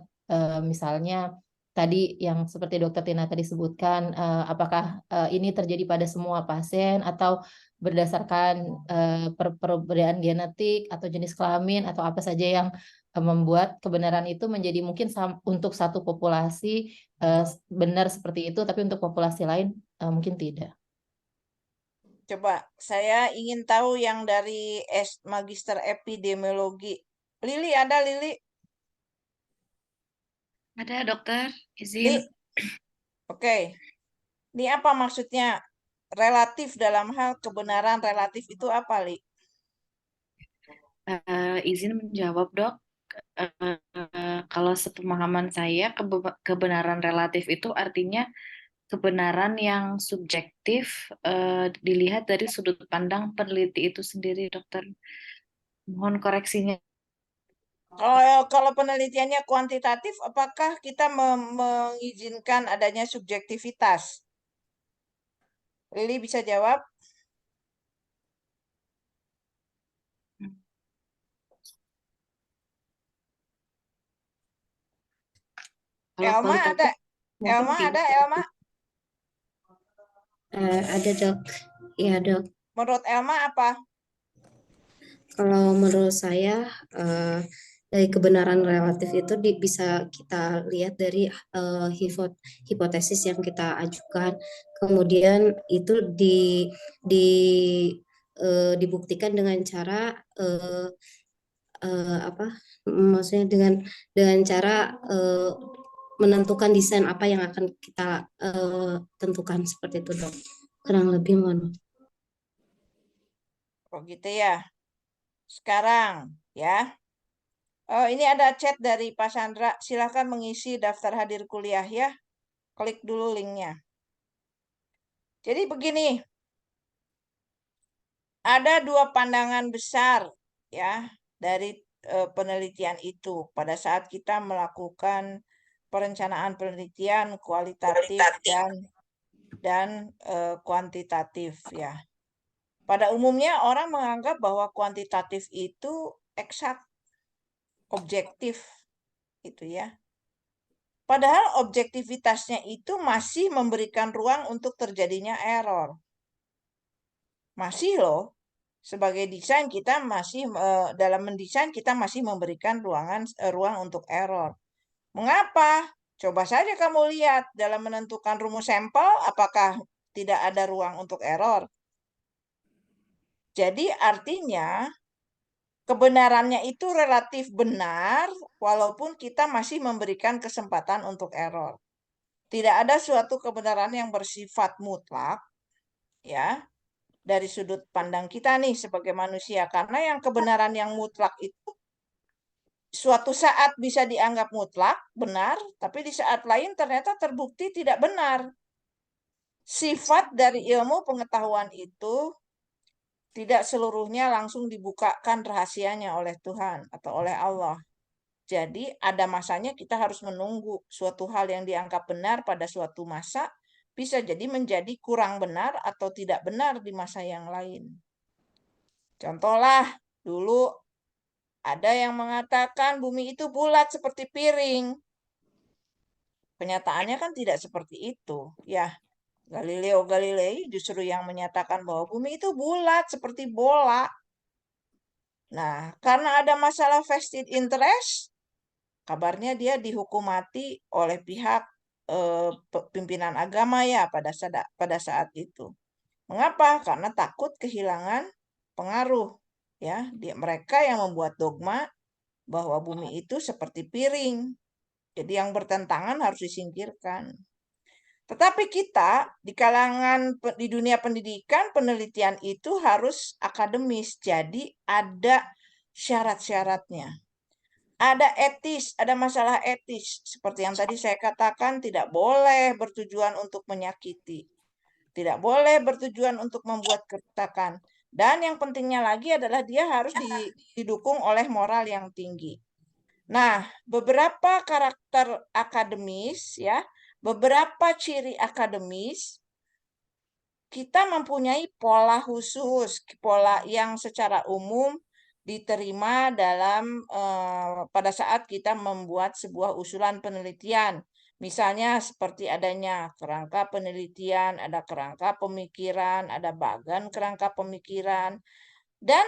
Misalnya tadi yang seperti Dokter Tina tadi sebutkan, apakah ini terjadi pada semua pasien atau berdasarkan perbedaan genetik atau jenis kelamin atau apa saja yang membuat kebenaran itu menjadi mungkin untuk satu populasi benar seperti itu, tapi untuk populasi lain mungkin tidak. Coba, saya ingin tahu yang dari Magister Epidemiologi. Lili, ada Lili? Ada, dokter. Li, Izin. oke. Ini apa maksudnya? Relatif dalam hal kebenaran relatif itu apa, Li? Izin menjawab, Dok. Kalau sepemahaman saya, kebenaran relatif itu artinya kebenaran yang subjektif dilihat dari sudut pandang peneliti itu sendiri, Dokter. Mohon koreksinya. Kalau penelitiannya kuantitatif, apakah kita mengizinkan adanya subjektivitas? Lili bisa jawab? Elma ada? Elma ada, Elma? Ada dok, ya dok. Menurut Elma apa? Kalau menurut saya dari kebenaran relatif itu bisa kita lihat dari hipotesis yang kita ajukan, kemudian itu dibuktikan dengan cara apa? Maksudnya dengan cara menentukan desain apa yang akan kita tentukan seperti itu dok. Kurang lebih mohon. Oh gitu ya. Sekarang ya. Oh, ini ada chat dari Pak Sandra. Silahkan mengisi daftar hadir kuliah ya. Klik dulu linknya. Jadi begini. Ada dua pandangan besar ya dari penelitian itu pada saat kita melakukan perencanaan penelitian kualitatif dan kuantitatif ya. Pada umumnya orang menganggap bahwa kuantitatif itu eksak, objektif gitu ya. Padahal objektivitasnya itu masih memberikan ruang untuk terjadinya error. Masih loh. Sebagai desain kita masih dalam mendesain kita masih memberikan ruang untuk error. Mengapa? Coba saja kamu lihat dalam menentukan rumus sampel apakah tidak ada ruang untuk error. Jadi artinya kebenarannya itu relatif benar walaupun kita masih memberikan kesempatan untuk error. Tidak ada suatu kebenaran yang bersifat mutlak ya dari sudut pandang kita nih sebagai manusia, karena yang kebenaran yang mutlak itu suatu saat bisa dianggap mutlak benar, tapi di saat lain ternyata terbukti tidak benar. Sifat dari ilmu pengetahuan itu tidak seluruhnya langsung dibukakan rahasianya oleh Tuhan atau oleh Allah. Jadi ada masanya kita harus menunggu suatu hal yang dianggap benar pada suatu masa bisa jadi menjadi kurang benar atau tidak benar di masa yang lain. Contohlah, dulu ada yang mengatakan bumi itu bulat seperti piring. Kenyataannya kan tidak seperti itu. Ya, Galileo Galilei justru yang menyatakan bahwa bumi itu bulat seperti bola. Nah, karena ada masalah vested interest, kabarnya dia dihukum mati oleh pihak pimpinan agama ya pada saat itu. Mengapa? Karena takut kehilangan pengaruh ya. Mereka yang membuat dogma bahwa bumi itu seperti piring. Jadi yang bertentangan harus disingkirkan. Tetapi kita di kalangan di dunia pendidikan, penelitian itu harus akademis. Jadi ada syarat-syaratnya. Ada etis, ada masalah etis. Seperti yang tadi saya katakan, tidak boleh bertujuan untuk menyakiti. Tidak boleh bertujuan untuk membuat kerusakan. Dan yang pentingnya lagi adalah dia harus didukung oleh moral yang tinggi. Nah, beberapa karakter akademis ya, beberapa ciri akademis kita mempunyai pola khusus, pola yang secara umum diterima dalam pada saat kita membuat sebuah usulan penelitian. Misalnya seperti adanya kerangka penelitian, ada kerangka pemikiran, ada bagan kerangka pemikiran, dan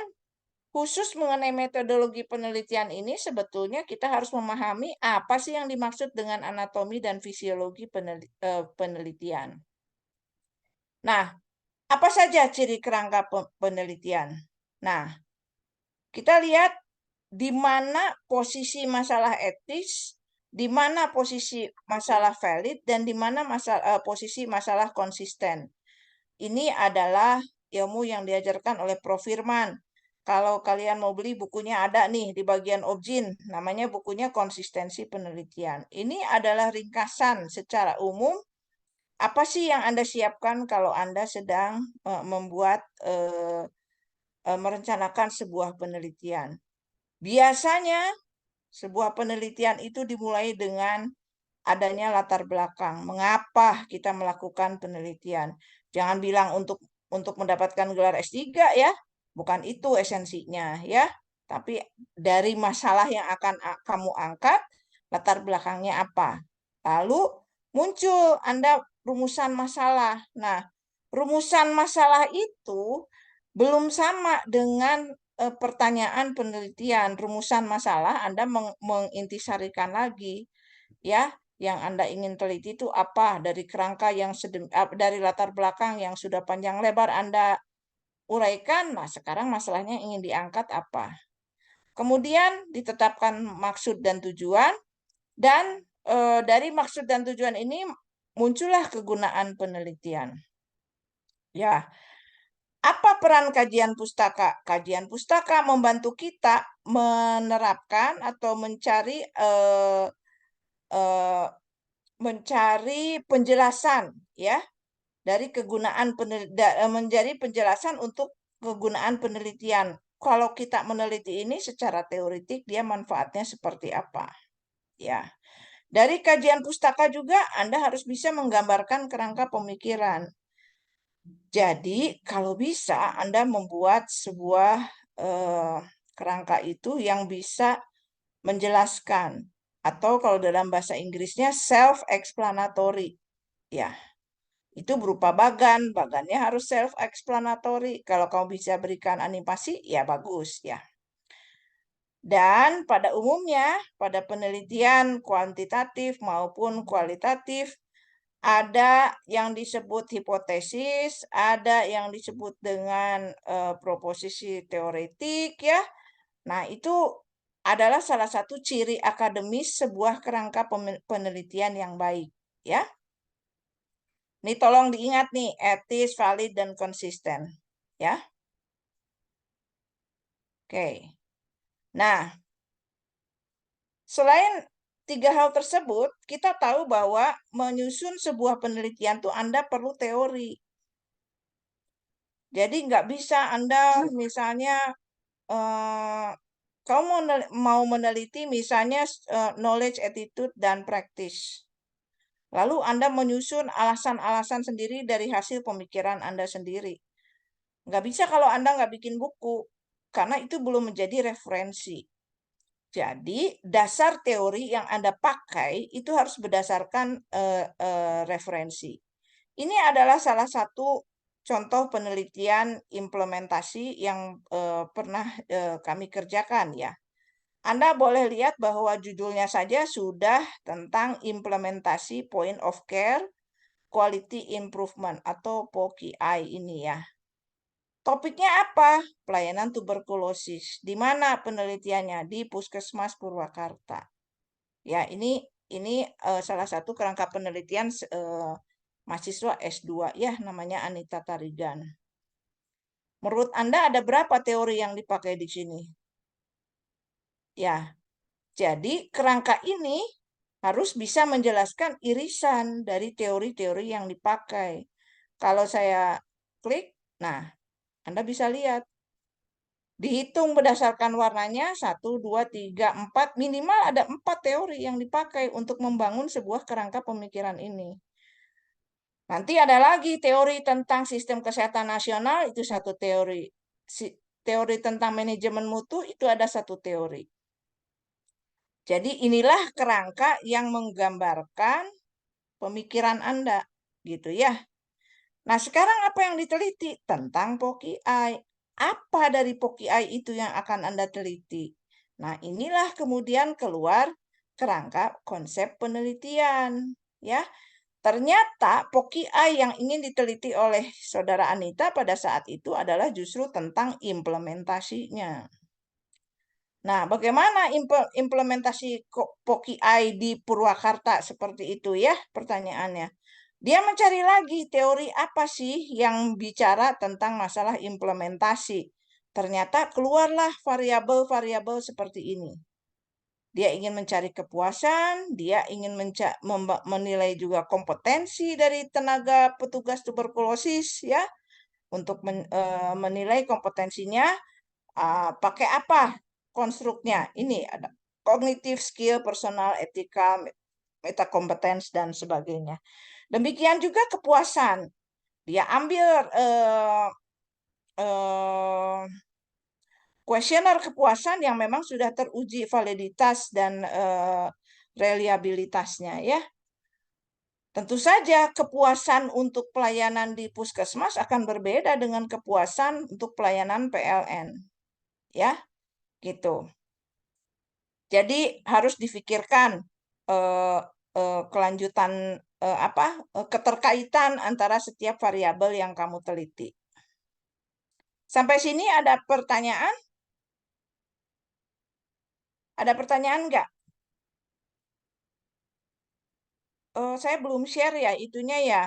khusus mengenai metodologi penelitian ini sebetulnya kita harus memahami apa sih yang dimaksud dengan anatomi dan fisiologi penelitian. Nah, apa saja ciri kerangka penelitian? Nah, kita lihat di mana posisi masalah etis di mana posisi masalah valid dan di mana posisi masalah konsisten. Ini adalah ilmu yang diajarkan oleh Prof. Firman. Kalau kalian mau beli bukunya ada nih di bagian objin, namanya bukunya Konsistensi Penelitian. Ini adalah ringkasan secara umum apa sih yang Anda siapkan kalau Anda sedang merencanakan sebuah penelitian. Biasanya sebuah penelitian itu dimulai dengan adanya latar belakang. Mengapa kita melakukan penelitian? Jangan bilang untuk mendapatkan gelar S3 ya. Bukan itu esensinya ya. Tapi dari masalah yang akan kamu angkat, latar belakangnya apa? Lalu muncul Anda rumusan masalah. Nah, rumusan masalah itu belum sama dengan pertanyaan penelitian. Rumusan masalah Anda mengintisarikan lagi ya, yang Anda ingin teliti itu apa, dari kerangka yang dari latar belakang yang sudah panjang lebar Anda uraikan. Nah, sekarang masalahnya ingin diangkat apa. Kemudian ditetapkan maksud dan tujuan, dan dari maksud dan tujuan ini muncullah kegunaan penelitian. Ya, apa peran kajian pustaka? Kajian pustaka membantu kita menerapkan atau mencari penjelasan ya dari kegunaan menjadi penjelasan untuk kegunaan penelitian. Kalau kita meneliti ini secara teoretik, dia manfaatnya seperti apa? Ya. Dari kajian pustaka juga Anda harus bisa menggambarkan kerangka pemikiran. Jadi, kalau bisa Anda membuat sebuah kerangka itu yang bisa menjelaskan, atau kalau dalam bahasa Inggrisnya self-explanatory. Ya, itu berupa bagannya harus self-explanatory. Kalau kamu bisa berikan animasi, ya bagus ya. Dan pada umumnya, pada penelitian kuantitatif maupun kualitatif, ada yang disebut hipotesis, ada yang disebut dengan proposisi teoretik ya. Nah, itu adalah salah satu ciri akademis sebuah kerangka penelitian yang baik ya. Ini tolong diingat nih, etis, valid, dan konsisten ya. Oke. Nah, selain 3 hal tersebut, kita tahu bahwa menyusun sebuah penelitian tuh Anda perlu teori. Jadi nggak bisa Anda misalnya kamu mau meneliti misalnya knowledge, attitude, dan practice. Lalu Anda menyusun alasan-alasan sendiri dari hasil pemikiran Anda sendiri. Nggak bisa kalau Anda nggak bikin buku, karena itu belum menjadi referensi. Jadi, dasar teori yang Anda pakai itu harus berdasarkan referensi. Ini adalah salah satu contoh penelitian implementasi yang pernah kami kerjakan ya. Anda boleh lihat bahwa judulnya saja sudah tentang implementasi point of care quality improvement atau POQI ini ya. Topiknya apa? Pelayanan tuberkulosis. Di mana penelitiannya? Di Puskesmas Purwakarta. Ya, ini salah satu kerangka penelitian mahasiswa S2 ya, namanya Anita Tarigan. Menurut Anda ada berapa teori yang dipakai di sini? Ya. Jadi kerangka ini harus bisa menjelaskan irisan dari teori-teori yang dipakai. Kalau saya klik, nah, Anda bisa lihat. Dihitung berdasarkan warnanya, 1, 2, 3, 4, minimal ada 4 teori yang dipakai untuk membangun sebuah kerangka pemikiran ini. Nanti ada lagi teori tentang sistem kesehatan nasional, itu satu teori. Teori tentang manajemen mutu, itu ada satu teori. Jadi inilah kerangka yang menggambarkan pemikiran Anda, gitu ya. Nah, sekarang apa yang diteliti? Tentang POQI. Apa dari POQI itu yang akan Anda teliti? Nah, inilah kemudian keluar kerangka konsep penelitian. Ya, ternyata POQI yang ingin diteliti oleh Saudara Anita pada saat itu adalah justru tentang implementasinya. Nah, bagaimana implementasi POKI di Purwakarta seperti itu ya pertanyaannya. Dia mencari lagi teori apa sih yang bicara tentang masalah implementasi. Ternyata keluarlah variabel-variabel seperti ini. Dia ingin mencari kepuasan, dia ingin menilai juga kompetensi dari tenaga petugas tuberkulosis ya, untuk menilai kompetensinya pakai apa konstruknya. Ini ada cognitive skill, personal, etika, metakompetens dan sebagainya. Demikian juga kepuasan. Dia ambil kuesioner kepuasan yang memang sudah teruji validitas dan reliabilitasnya ya. Tentu saja kepuasan untuk pelayanan di puskesmas akan berbeda dengan kepuasan untuk pelayanan PLN. Ya, gitu. Jadi harus difikirkan kelanjutan keterkaitan antara setiap variabel yang kamu teliti. Sampai sini ada pertanyaan? Ada pertanyaan nggak? Saya belum share ya itunya ya.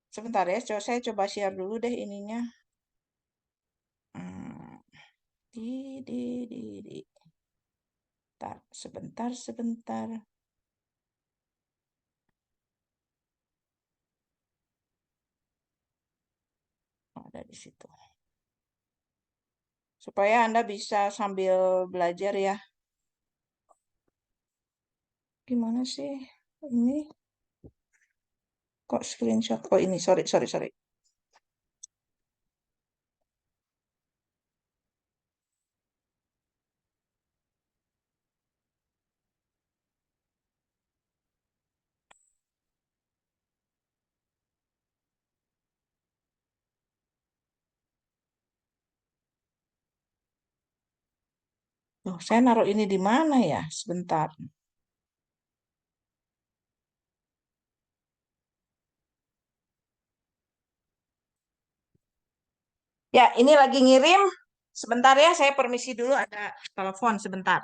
Sebentar ya, saya coba share dulu deh ininya. Sebentar. Ada di situ. Supaya Anda bisa sambil belajar ya. Gimana sih ini? Kok screenshot? Oh ini, sorry. Oh, saya naruh ini di mana ya? Sebentar. Ya, ini lagi ngirim. Sebentar ya, saya permisi dulu ada telepon sebentar.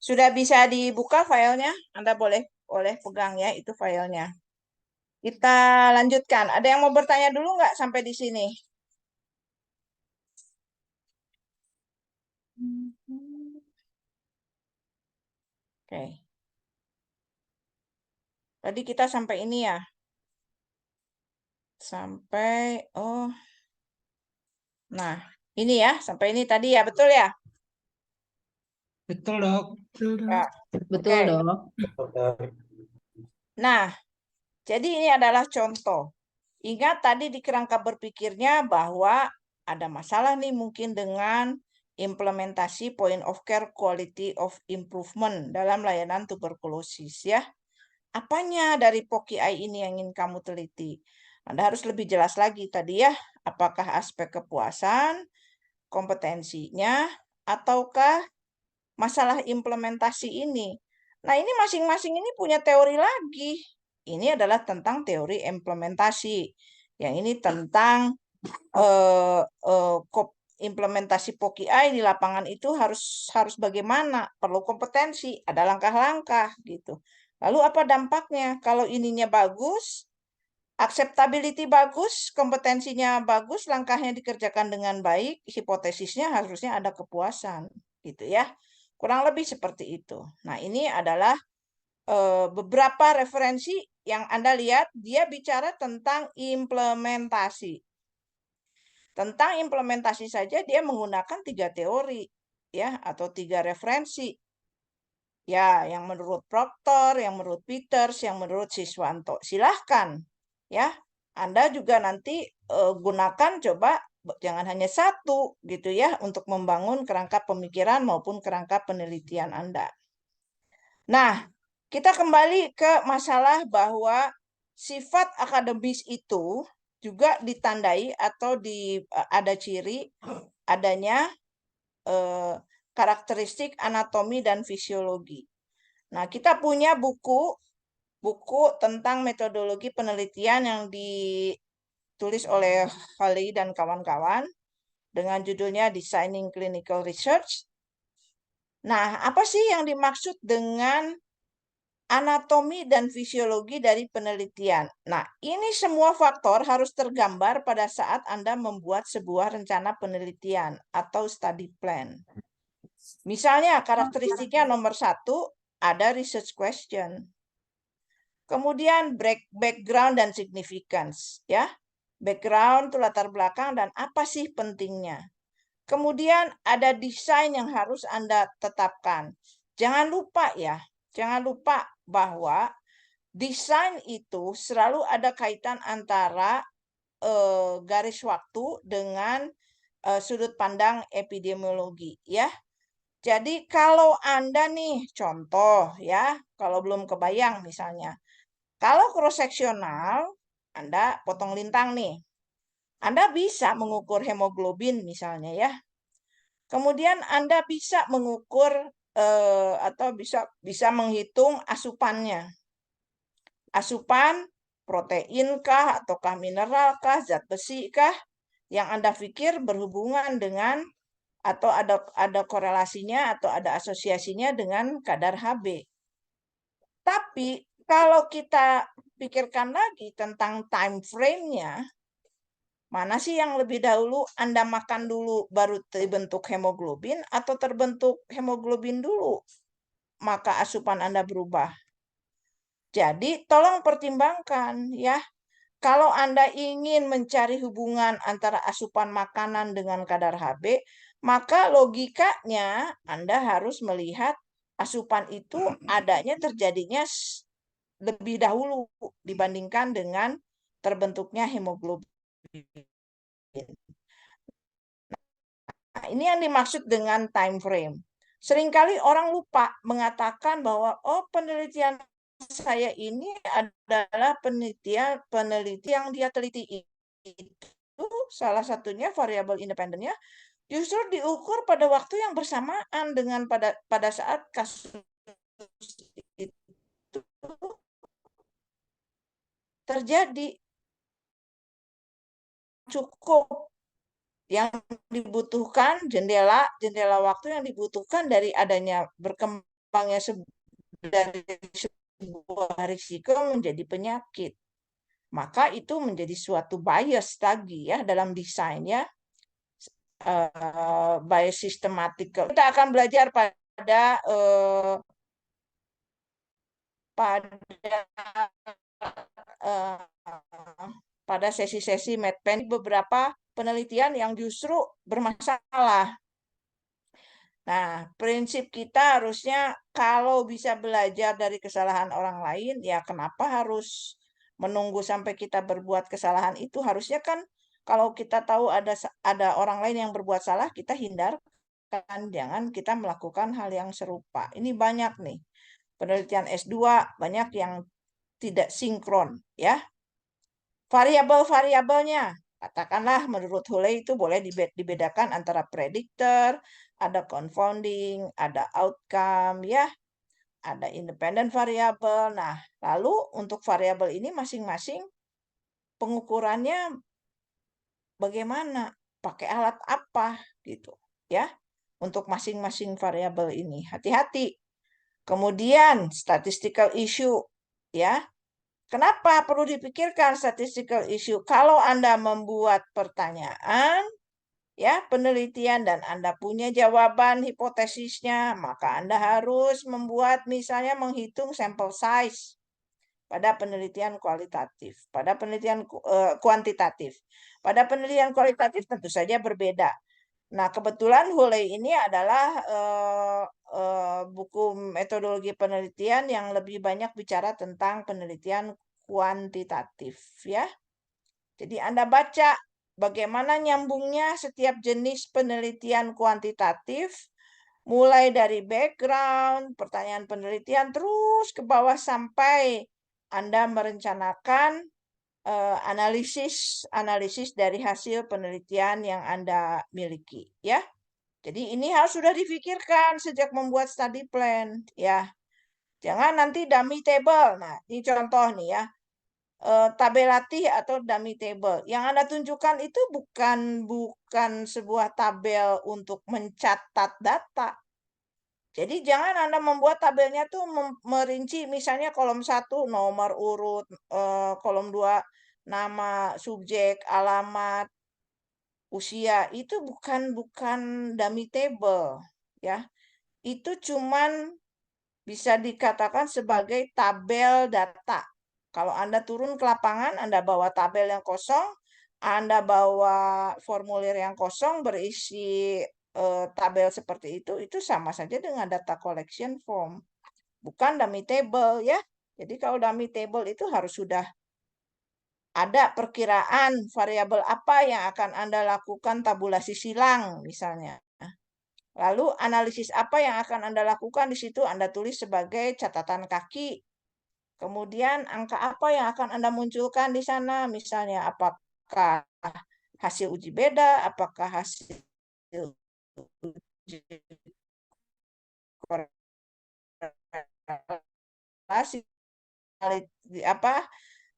Sudah bisa dibuka filenya? Anda boleh pegang ya, itu filenya. Kita lanjutkan. Ada yang mau bertanya dulu nggak sampai di sini? Oke. Tadi kita sampai ini ya. Sampai, nah ini ya, sampai ini tadi ya, betul ya? Betul, Dok. Ya. Betul, Oke. Dok. Nah, jadi ini adalah contoh. Ingat tadi di kerangka berpikirnya bahwa ada masalah nih mungkin dengan implementasi point of care quality of improvement dalam layanan tuberkulosis ya. Apanya dari POKI ini yang ingin kamu teliti? Anda harus lebih jelas lagi tadi ya, apakah aspek kepuasan, kompetensinya, ataukah masalah implementasi ini. Nah, ini masing-masing ini punya teori lagi. Ini adalah tentang teori implementasi. Yang ini tentang implementasi POKI di lapangan itu harus bagaimana, perlu kompetensi, ada langkah-langkah gitu. Lalu apa dampaknya? Kalau ininya bagus, acceptability bagus, kompetensinya bagus, langkahnya dikerjakan dengan baik, hipotesisnya harusnya ada kepuasan, gitu ya. Kurang lebih seperti itu. Nah, ini adalah beberapa referensi yang Anda lihat, dia bicara tentang implementasi. Tentang implementasi saja dia menggunakan 3 teori, ya, atau 3 referensi. Ya, yang menurut Proctor, yang menurut Peters, yang menurut Siswanto. Silahkan, ya. Anda juga nanti gunakan, coba jangan hanya satu gitu ya untuk membangun kerangka pemikiran maupun kerangka penelitian Anda. Nah, kita kembali ke masalah bahwa sifat akademis itu juga ditandai atau ada ciri adanya karakteristik anatomi dan fisiologi. Nah, kita punya buku tentang metodologi penelitian yang ditulis oleh Holly dan kawan-kawan dengan judulnya Designing Clinical Research. Nah, apa sih yang dimaksud dengan anatomi dan fisiologi dari penelitian? Nah, ini semua faktor harus tergambar pada saat Anda membuat sebuah rencana penelitian atau study plan. Misalnya, karakteristiknya nomor 1, ada research question. Kemudian background dan significance, ya. Background itu latar belakang dan apa sih pentingnya. Kemudian ada desain yang harus Anda tetapkan. Jangan lupa ya, jangan lupa bahwa desain itu selalu ada kaitan antara garis waktu dengan sudut pandang epidemiologi, ya. Jadi kalau Anda nih, contoh ya, kalau belum kebayang misalnya, kalau cross-seksional, Anda potong lintang nih. Anda bisa mengukur hemoglobin misalnya ya. Kemudian Anda bisa mengukur atau bisa menghitung asupannya. Asupan protein kah, ataukah mineral kah, zat besi kah, yang Anda pikir berhubungan dengan atau ada korelasinya atau ada asosiasinya dengan kadar Hb. Tapi kalau kita pikirkan lagi tentang time frame-nya, mana sih yang lebih dahulu Anda makan dulu baru terbentuk hemoglobin atau terbentuk hemoglobin dulu maka asupan Anda berubah. Jadi tolong pertimbangkan ya. Kalau Anda ingin mencari hubungan antara asupan makanan dengan kadar Hb, maka logikanya Anda harus melihat asupan itu adanya terjadinya lebih dahulu dibandingkan dengan terbentuknya hemoglobin. Nah, ini yang dimaksud dengan time frame. Seringkali orang lupa mengatakan bahwa penelitian saya ini adalah peneliti yang dia teliti itu salah satunya variabel independennya justru diukur pada waktu yang bersamaan dengan pada saat kasus itu terjadi. Cukup yang dibutuhkan jendela waktu yang dibutuhkan dari adanya berkembang berkembangnya dari sebuah risiko menjadi penyakit. Maka itu menjadi suatu bias lagi ya dalam desain ya. Bias sistematik. Kita akan belajar pada sesi-sesi MedPen beberapa penelitian yang justru bermasalah. Nah, prinsip kita harusnya kalau bisa belajar dari kesalahan orang lain, ya kenapa harus menunggu sampai kita berbuat kesalahan itu? Harusnya kan kalau kita tahu ada orang lain yang berbuat salah, kita hindarkan, jangan kita melakukan hal yang serupa. Ini banyak nih. Penelitian S2 banyak yang tidak sinkron, ya. Variabel-variabelnya, katakanlah menurut Hooley itu boleh dibedakan antara predictor, ada confounding, ada outcome, ya, ada independent variable. Nah, lalu untuk variabel ini masing-masing pengukurannya bagaimana, pakai alat apa, gitu, ya, untuk masing-masing variabel ini. Hati-hati. Kemudian statistical issue, ya. Kenapa perlu dipikirkan statistical issue? Kalau Anda membuat pertanyaan, ya, penelitian dan Anda punya jawaban hipotesisnya, maka Anda harus membuat misalnya menghitung sampel size pada penelitian kualitatif, pada penelitian kuantitatif. Pada penelitian kualitatif tentu saja berbeda. Nah, kebetulan Hooley ini adalah buku metodologi penelitian yang lebih banyak bicara tentang penelitian kuantitatif, ya. Jadi Anda baca bagaimana nyambungnya setiap jenis penelitian kuantitatif, mulai dari background, pertanyaan penelitian, terus ke bawah sampai Anda merencanakan analisis dari hasil penelitian yang Anda miliki, ya. Jadi ini harus sudah difikirkan sejak membuat study plan, ya. Jangan nanti dummy table. Nah, ini contoh nih ya. Tabel latih atau dummy table. Yang Anda tunjukkan itu bukan sebuah tabel untuk mencatat data. Jadi jangan Anda membuat tabelnya tuh merinci misalnya kolom 1 nomor urut, kolom 2 nama subjek, alamat, usia. Itu bukan dummy table, ya. Itu cuman bisa dikatakan sebagai tabel data. Kalau Anda turun ke lapangan, Anda bawa tabel yang kosong, Anda bawa formulir yang kosong berisi tabel seperti itu sama saja dengan data collection form. Bukan dummy table, ya. Jadi kalau dummy table itu harus sudah ada perkiraan variabel apa yang akan Anda lakukan tabulasi silang misalnya. Lalu analisis apa yang akan Anda lakukan di situ Anda tulis sebagai catatan kaki. Kemudian angka apa yang akan Anda munculkan di sana, misalnya apakah hasil uji beda, apakah hasil uji korelasi,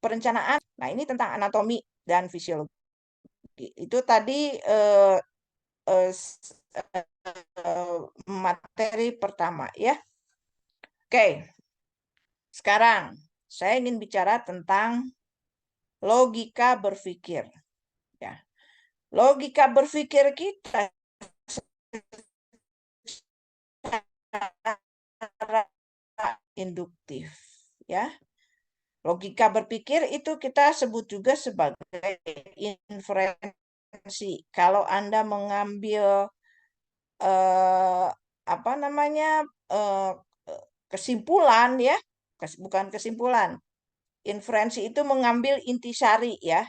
perencanaan. Nah, ini tentang anatomi dan fisiologi. Itu tadi materi pertama, ya. Oke. Sekarang saya ingin bicara tentang logika berpikir. Ya. Logika berpikir kita secara induktif, ya. Logika berpikir itu kita sebut juga sebagai inferensi. Kalau Anda mengambil kesimpulan, ya, bukan kesimpulan. Inferensi itu mengambil intisari, ya.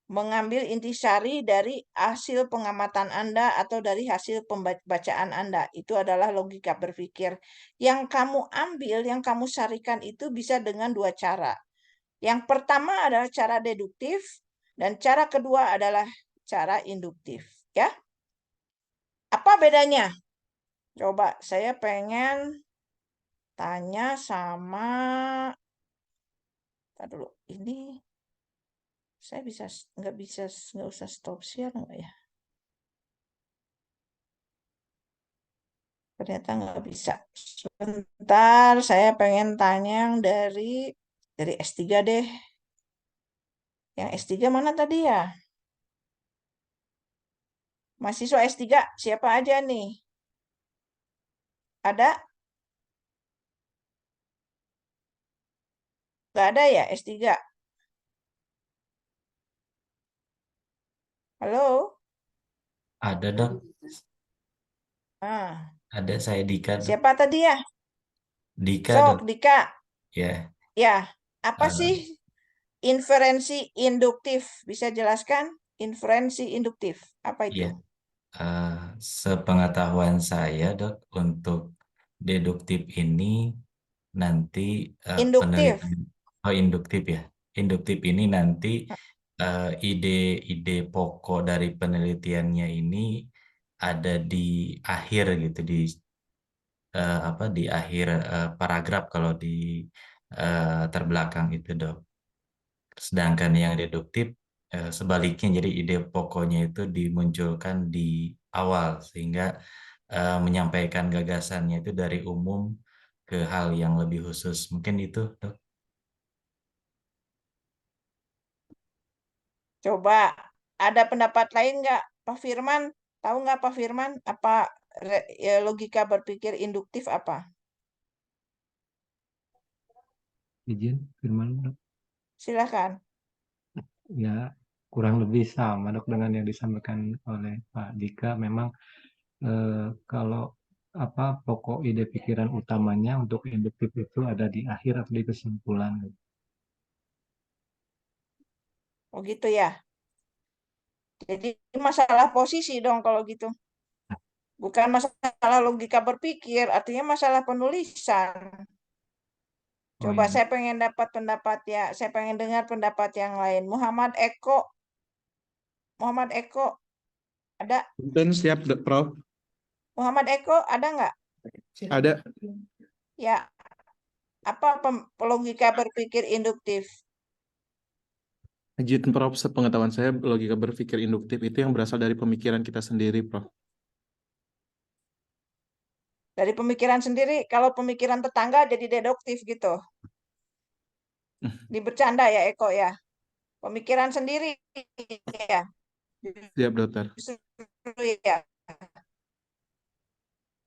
Mengambil intisari dari hasil pengamatan Anda atau dari hasil pembacaan Anda. Itu adalah logika berpikir. Yang kamu ambil, yang kamu sarikan itu bisa dengan dua cara. Yang pertama adalah cara deduktif dan cara kedua adalah cara induktif, ya. Apa bedanya? Coba saya pengen tanya sama dulu. Ini saya nggak usah stop share nggak ya? Ternyata nggak bisa. Sebentar, saya pengen tanya yang dari S3 deh. Yang S3 mana tadi ya? Mahasiswa S3 siapa aja nih? Ada? Nggak ada ya S3? Halo? Ada dok, Ah, ada saya Dika dok. siapa tadi ya? Dika Sok, dok, Dika. ya. Ya, apa eh, sih inferensi induktif? Bisa jelaskan? Inferensi induktif, apa itu? ya. eh, Sepengetahuan saya dok, untuk deduktif ini nanti Induktif. penelitian, oh induktif ya. Induktif ini nanti ide-ide pokok dari penelitiannya ini ada di akhir gitu, di apa di akhir paragraf kalau di terbelakang itu dok. Sedangkan yang deduktif sebaliknya, jadi ide pokoknya itu dimunculkan di awal sehingga menyampaikan gagasannya itu dari umum ke hal yang lebih khusus. Mungkin itu dok. Coba, ada pendapat lain nggak? Pak Firman, tahu nggak Pak Firman? Apa ya, logika berpikir induktif apa? Izin, Firman, dok. Silakan. Ya, kurang lebih sama dok dengan yang disampaikan oleh Pak Dika. Memang kalau apa pokok ide pikiran utamanya untuk induktif itu ada di akhir atau di kesimpulan. Oh gitu ya. Jadi masalah posisi dong kalau gitu. Bukan masalah logika berpikir, artinya masalah penulisan. Oh Coba iya, saya pengen dapat pendapat ya, saya pengen dengar pendapat yang lain. Muhammad Eko, ada? Dan siap, Prof. Muhammad Eko, ada nggak? Ada. Ya, apa logika berpikir induktif? Izin, Prof. Sepengetahuan saya, logika berpikir induktif itu yang berasal dari pemikiran kita sendiri, Prof. Dari pemikiran sendiri, kalau pemikiran tetangga jadi deduktif gitu. Dibercanda ya Eko ya. Pemikiran sendiri ya. Siap, dokter. Justru ya.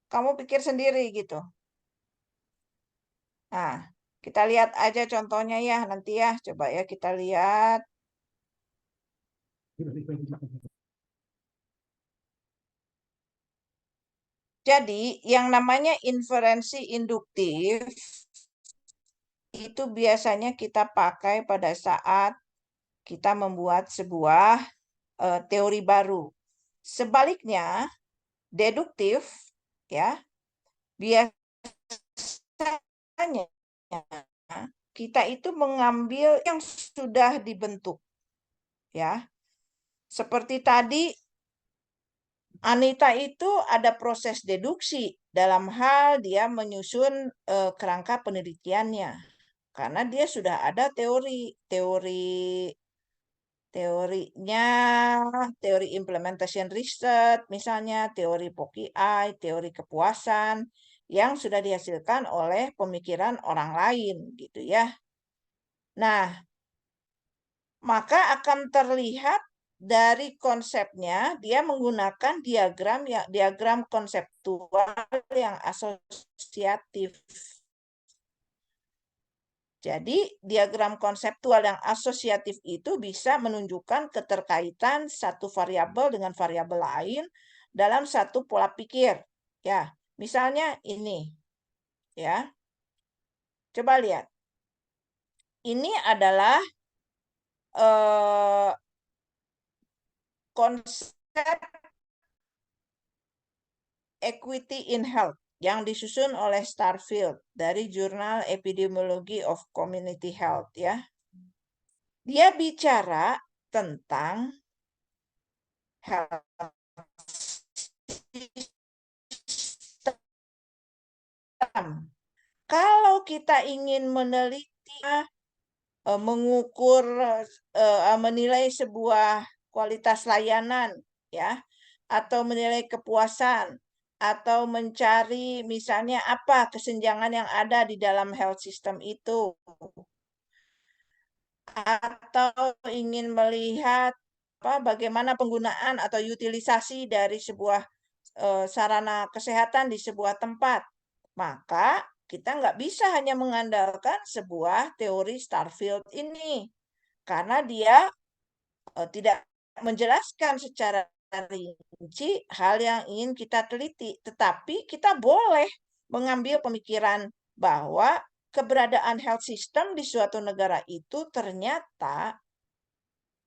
Kamu pikir sendiri gitu. Nah, kita lihat aja contohnya ya nanti ya. Coba ya kita lihat. Jadi, yang namanya inferensi induktif itu biasanya kita pakai pada saat kita membuat sebuah teori baru. Sebaliknya, deduktif ya, biasanya kita itu mengambil yang sudah dibentuk. Ya. Seperti tadi Anita itu ada proses deduksi dalam hal dia menyusun kerangka penelitiannya. Karena dia sudah ada teorinya, teori implementation research, misalnya teori POCI, teori kepuasan, yang sudah dihasilkan oleh pemikiran orang lain, gitu ya. Nah, maka akan terlihat dari konsepnya dia menggunakan diagram konseptual yang asosiatif. Jadi, diagram konseptual yang asosiatif itu bisa menunjukkan keterkaitan satu variabel dengan variabel lain dalam satu pola pikir. Ya, misalnya ini. Ya. Coba lihat. Ini adalah konsep Equity in Health yang disusun oleh Starfield dari jurnal Epidemiology of Community Health ya. Dia bicara tentang health system. Kalau kita ingin meneliti, mengukur, menilai sebuah kualitas layanan, ya, atau menilai kepuasan, atau mencari misalnya apa kesenjangan yang ada di dalam health system itu, atau ingin melihat bagaimana penggunaan atau utilisasi dari sebuah sarana kesehatan di sebuah tempat, maka kita nggak bisa hanya mengandalkan sebuah teori Starfield ini, karena dia tidak menjelaskan secara rinci hal yang ingin kita teliti, tetapi kita boleh mengambil pemikiran bahwa keberadaan health system di suatu negara itu ternyata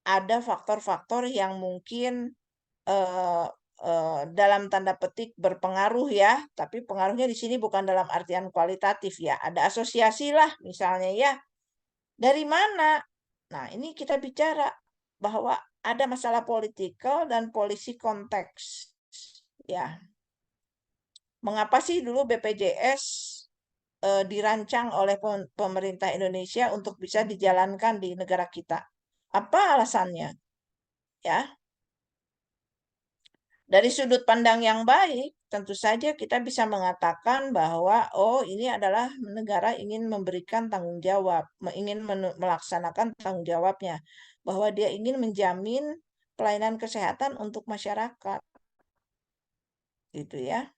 ada faktor-faktor yang mungkin dalam tanda petik berpengaruh ya, tapi pengaruhnya di sini bukan dalam artian kualitatif ya, ada asosiasi lah misalnya ya. Dari mana? Nah, ini kita bicara bahwa ada masalah politikal dan polisi konteks. Ya. Mengapa sih dulu BPJS dirancang oleh pemerintah Indonesia untuk bisa dijalankan di negara kita? Apa alasannya? Ya. Dari sudut pandang yang baik, tentu saja kita bisa mengatakan bahwa oh ini adalah negara ingin memberikan tanggung jawab, ingin melaksanakan tanggung jawabnya, bahwa dia ingin menjamin pelayanan kesehatan untuk masyarakat. Gitu ya.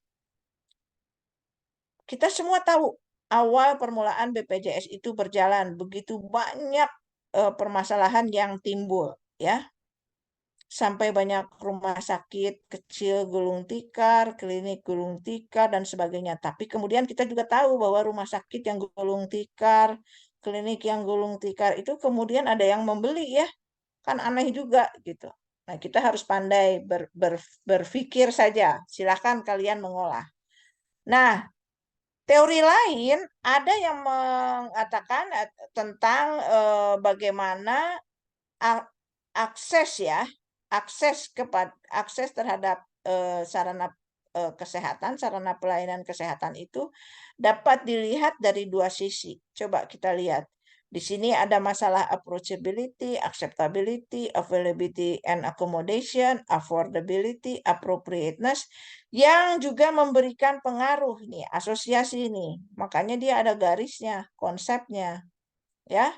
Kita semua tahu awal permulaan BPJS itu berjalan, begitu banyak permasalahan yang timbul ya. Sampai banyak rumah sakit kecil gulung tikar, klinik gulung tikar, dan sebagainya. Tapi kemudian kita juga tahu bahwa rumah sakit yang gulung tikar, klinik yang gulung tikar itu kemudian ada yang membeli ya. Kan aneh juga gitu. Nah, kita harus pandai berpikir saja. Silahkan kalian mengolah. Nah, teori lain ada yang mengatakan tentang bagaimana akses ya, akses terhadap sarana kesehatan, sarana pelayanan kesehatan itu dapat dilihat dari dua sisi. Coba kita lihat. Di sini ada masalah approachability, acceptability, availability and accommodation, affordability, appropriateness, yang juga memberikan pengaruh nih, asosiasi nih. Makanya dia ada garisnya, konsepnya. Ya.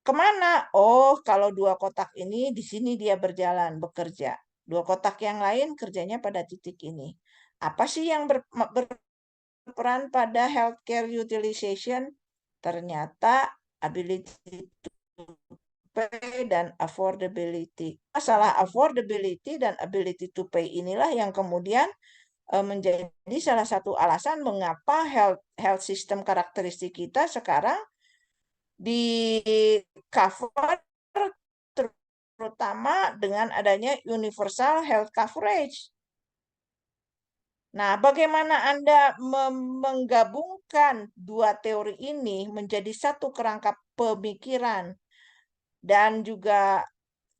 Kemana? Oh, kalau dua kotak ini di sini dia berjalan, bekerja. Dua kotak yang lain kerjanya pada titik ini. Apa sih yang berperan pada healthcare utilization? Ternyata ability to pay dan affordability. Masalah affordability dan ability to pay inilah yang kemudian menjadi salah satu alasan mengapa health system karakteristik kita sekarang di cover terutama dengan adanya universal health coverage. Nah, bagaimana Anda menggabungkan dua teori ini menjadi satu kerangka pemikiran dan juga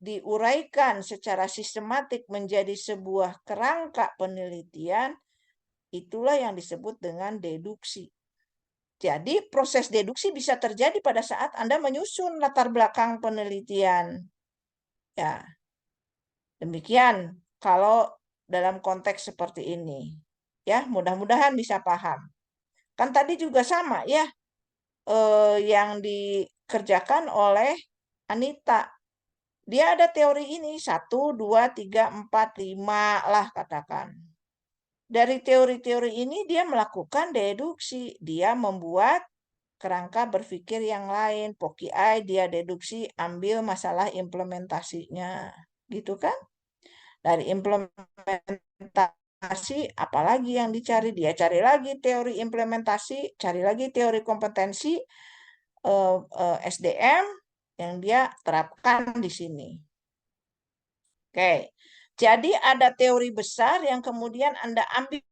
diuraikan secara sistematik menjadi sebuah kerangka penelitian, itulah yang disebut dengan deduksi. Jadi proses deduksi bisa terjadi pada saat Anda menyusun latar belakang penelitian. Ya, demikian kalau dalam konteks seperti ini. Ya, mudah-mudahan bisa paham. Kan tadi juga sama ya, yang dikerjakan oleh Anita. Dia ada teori ini, 1, 2, 3, 4, 5 lah katakan. Dari teori-teori ini dia melakukan deduksi. Dia membuat kerangka berpikir yang lain. POCI dia deduksi, ambil masalah implementasinya. Gitu kan? Dari implementasi, apalagi yang dicari? Dia cari lagi teori implementasi, cari lagi teori kompetensi SDM yang dia terapkan di sini. Oke, jadi ada teori besar yang kemudian Anda ambil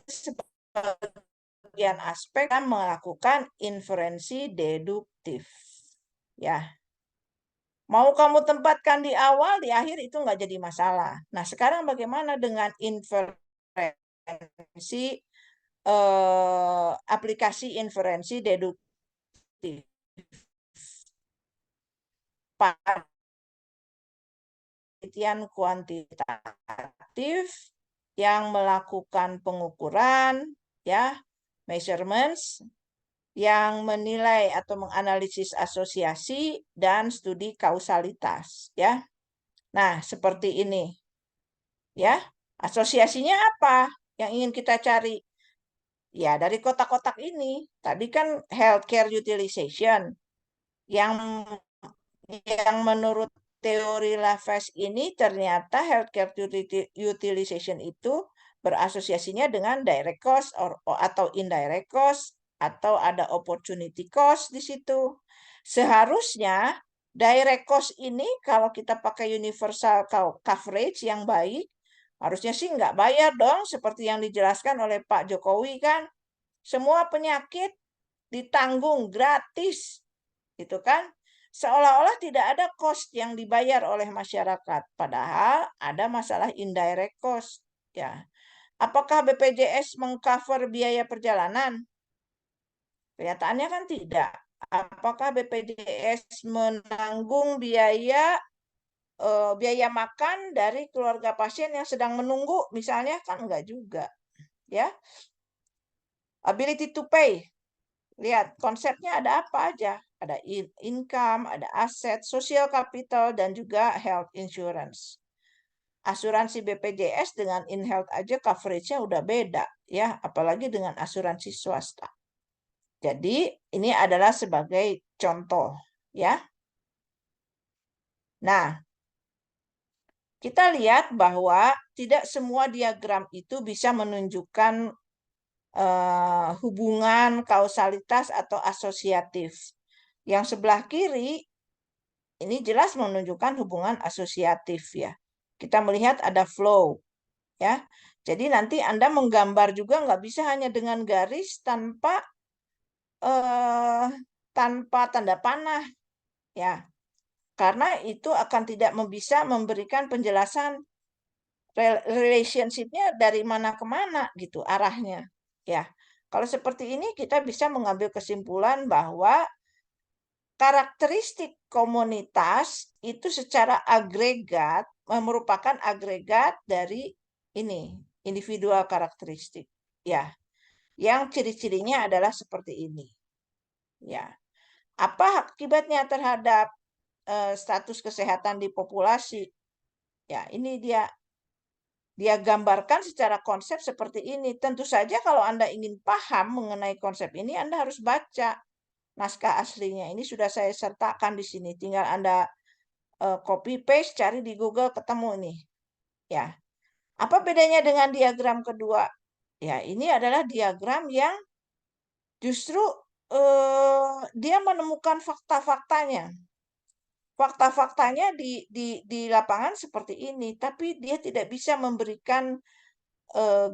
sebagian aspek dan melakukan inferensi deduktif. Ya. Mau kamu tempatkan di awal, di akhir itu nggak jadi masalah. Nah, sekarang bagaimana dengan inferensi, aplikasi inferensi deduktif? Penelitian kuantitatif yang melakukan pengukuran, ya, measurements, yang menilai atau menganalisis asosiasi dan studi kausalitas, ya. Nah, seperti ini. Ya, asosiasinya apa yang ingin kita cari? Ya, dari kotak-kotak ini. Tadi kan healthcare utilization yang menurut teori Lavesh ini ternyata healthcare utilization itu berasosiasinya dengan direct cost atau indirect cost atau ada opportunity cost di situ. Seharusnya direct cost ini kalau kita pakai universal coverage yang baik, harusnya sih nggak bayar dong, seperti yang dijelaskan oleh Pak Jokowi kan. Semua penyakit ditanggung gratis, gitu kan? Seolah-olah tidak ada cost yang dibayar oleh masyarakat, padahal ada masalah indirect cost. Ya, apakah BPJS mengcover biaya perjalanan? Kenyataannya kan tidak. Apakah BPJS menanggung biaya makan dari keluarga pasien yang sedang menunggu, misalnya? Kan enggak juga, ya. Ability to pay. Lihat, konsepnya ada apa aja? Ada income, ada aset, social capital, dan juga health insurance. Asuransi BPJS dengan InHealth aja coverage-nya udah beda, ya, apalagi dengan asuransi swasta. Jadi, ini adalah sebagai contoh, ya. Nah, kita lihat bahwa tidak semua diagram itu bisa menunjukkan hubungan kausalitas atau asosiatif. Yang sebelah kiri ini jelas menunjukkan hubungan asosiatif, ya. Kita melihat ada flow, ya. Jadi nanti Anda menggambar juga nggak bisa hanya dengan garis tanpa tanda panah, ya. Karena itu akan tidak bisa memberikan penjelasan relationship-nya dari mana ke mana gitu arahnya, ya. Kalau seperti ini kita bisa mengambil kesimpulan bahwa karakteristik komunitas itu secara agregat merupakan agregat dari ini individual karakteristik, ya, yang ciri-cirinya adalah seperti ini, ya. Apa akibatnya terhadap status kesehatan di populasi? Ya, ini dia gambarkan secara konsep seperti ini. Tentu saja kalau Anda ingin paham mengenai konsep ini, Anda harus baca naskah aslinya. Ini sudah saya sertakan di sini. Tinggal Anda copy paste, cari di Google, ketemu nih. Ya. Apa bedanya dengan diagram kedua? Ya, ini adalah diagram yang justru dia menemukan fakta-faktanya. Fakta-faktanya di lapangan seperti ini, tapi dia tidak bisa memberikan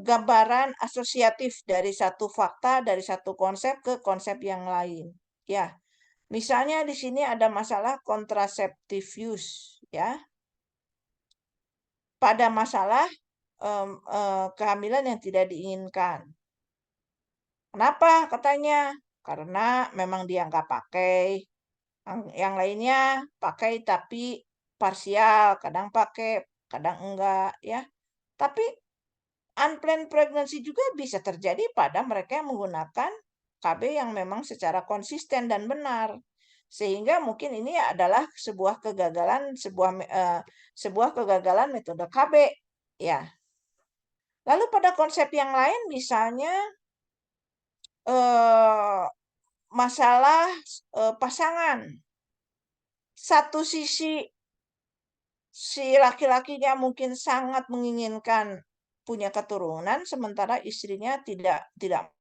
gambaran asosiatif dari satu fakta, dari satu konsep ke konsep yang lain. Ya, misalnya di sini ada masalah contraceptive use, ya. Pada masalah kehamilan yang tidak diinginkan. Kenapa katanya? Karena memang dia nggak pakai. Yang lainnya pakai tapi parsial, kadang pakai, kadang enggak, ya. Tapi unplanned pregnancy juga bisa terjadi pada mereka yang menggunakan KB yang memang secara konsisten dan benar. Sehingga mungkin ini adalah sebuah kegagalan metode KB, ya. Lalu pada konsep yang lain misalnya masalah pasangan. Satu sisi si laki-lakinya mungkin sangat menginginkan punya keturunan, sementara istrinya tidak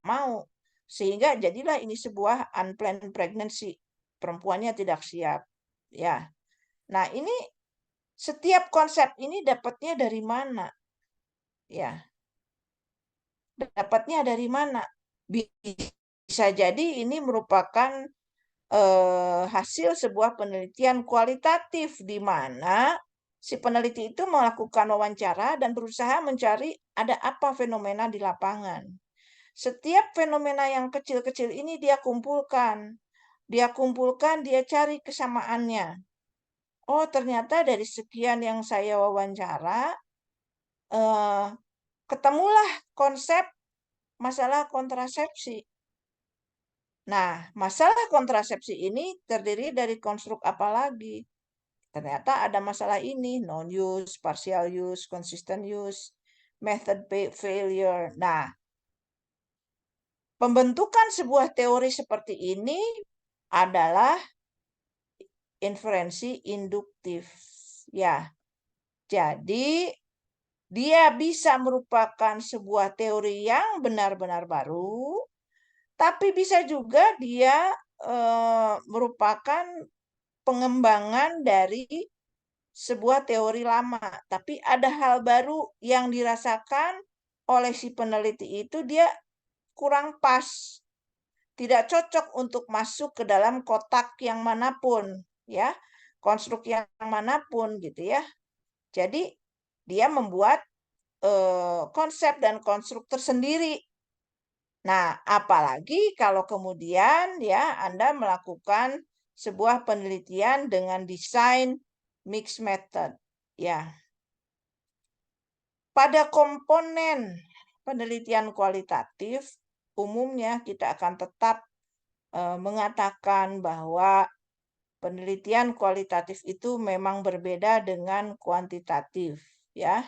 mau, sehingga jadilah ini sebuah unplanned pregnancy. Perempuannya tidak siap, ya. Nah, ini setiap konsep ini dapatnya dari mana, ya? Dapatnya dari mana? Bisa jadi ini merupakan hasil sebuah penelitian kualitatif di mana si peneliti itu melakukan wawancara dan berusaha mencari ada apa fenomena di lapangan. Setiap fenomena yang kecil-kecil ini dia kumpulkan, dia cari kesamaannya. Oh, ternyata dari sekian yang saya wawancara, ketemulah konsep masalah kontrasepsi. Nah, masalah kontrasepsi ini terdiri dari konstruk apa lagi? Ternyata ada masalah ini, non-use, partial use, consistent use, method failure. Nah, pembentukan sebuah teori seperti ini adalah inferensi induktif. Ya, jadi dia bisa merupakan sebuah teori yang benar-benar baru, tapi bisa juga dia merupakan pengembangan dari sebuah teori lama. Tapi ada hal baru yang dirasakan oleh si peneliti itu dia kurang pas. Tidak cocok untuk masuk ke dalam kotak yang manapun, ya, konstruk yang manapun gitu ya. Jadi dia membuat konsep dan konstruk tersendiri. Nah, apalagi kalau kemudian ya Anda melakukan sebuah penelitian dengan desain mixed method, ya. Pada komponen penelitian kualitatif, umumnya kita akan tetap mengatakan bahwa penelitian kualitatif itu memang berbeda dengan kuantitatif, ya.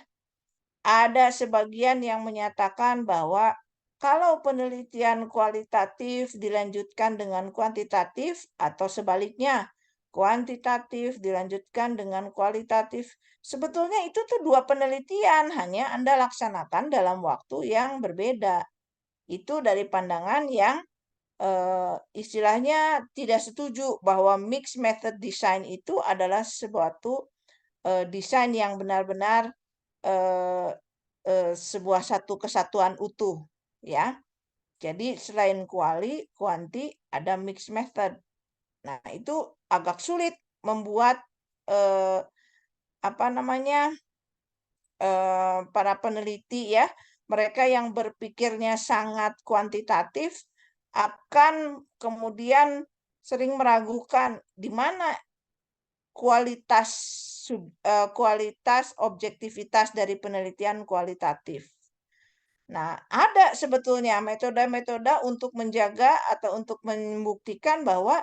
Ada sebagian yang menyatakan bahwa kalau penelitian kualitatif dilanjutkan dengan kuantitatif atau sebaliknya, kuantitatif dilanjutkan dengan kualitatif, sebetulnya itu tuh dua penelitian, hanya Anda laksanakan dalam waktu yang berbeda. Itu dari pandangan yang istilahnya tidak setuju bahwa mixed method design itu adalah suatu desain yang benar-benar sebuah satu kesatuan utuh, ya. Jadi selain kuanti ada mixed method. Nah, itu agak sulit membuat para peneliti ya, mereka yang berpikirnya sangat kuantitatif akan kemudian sering meragukan di mana kualitas objektivitas dari penelitian kualitatif. Nah, ada sebetulnya metode-metode untuk menjaga atau untuk membuktikan bahwa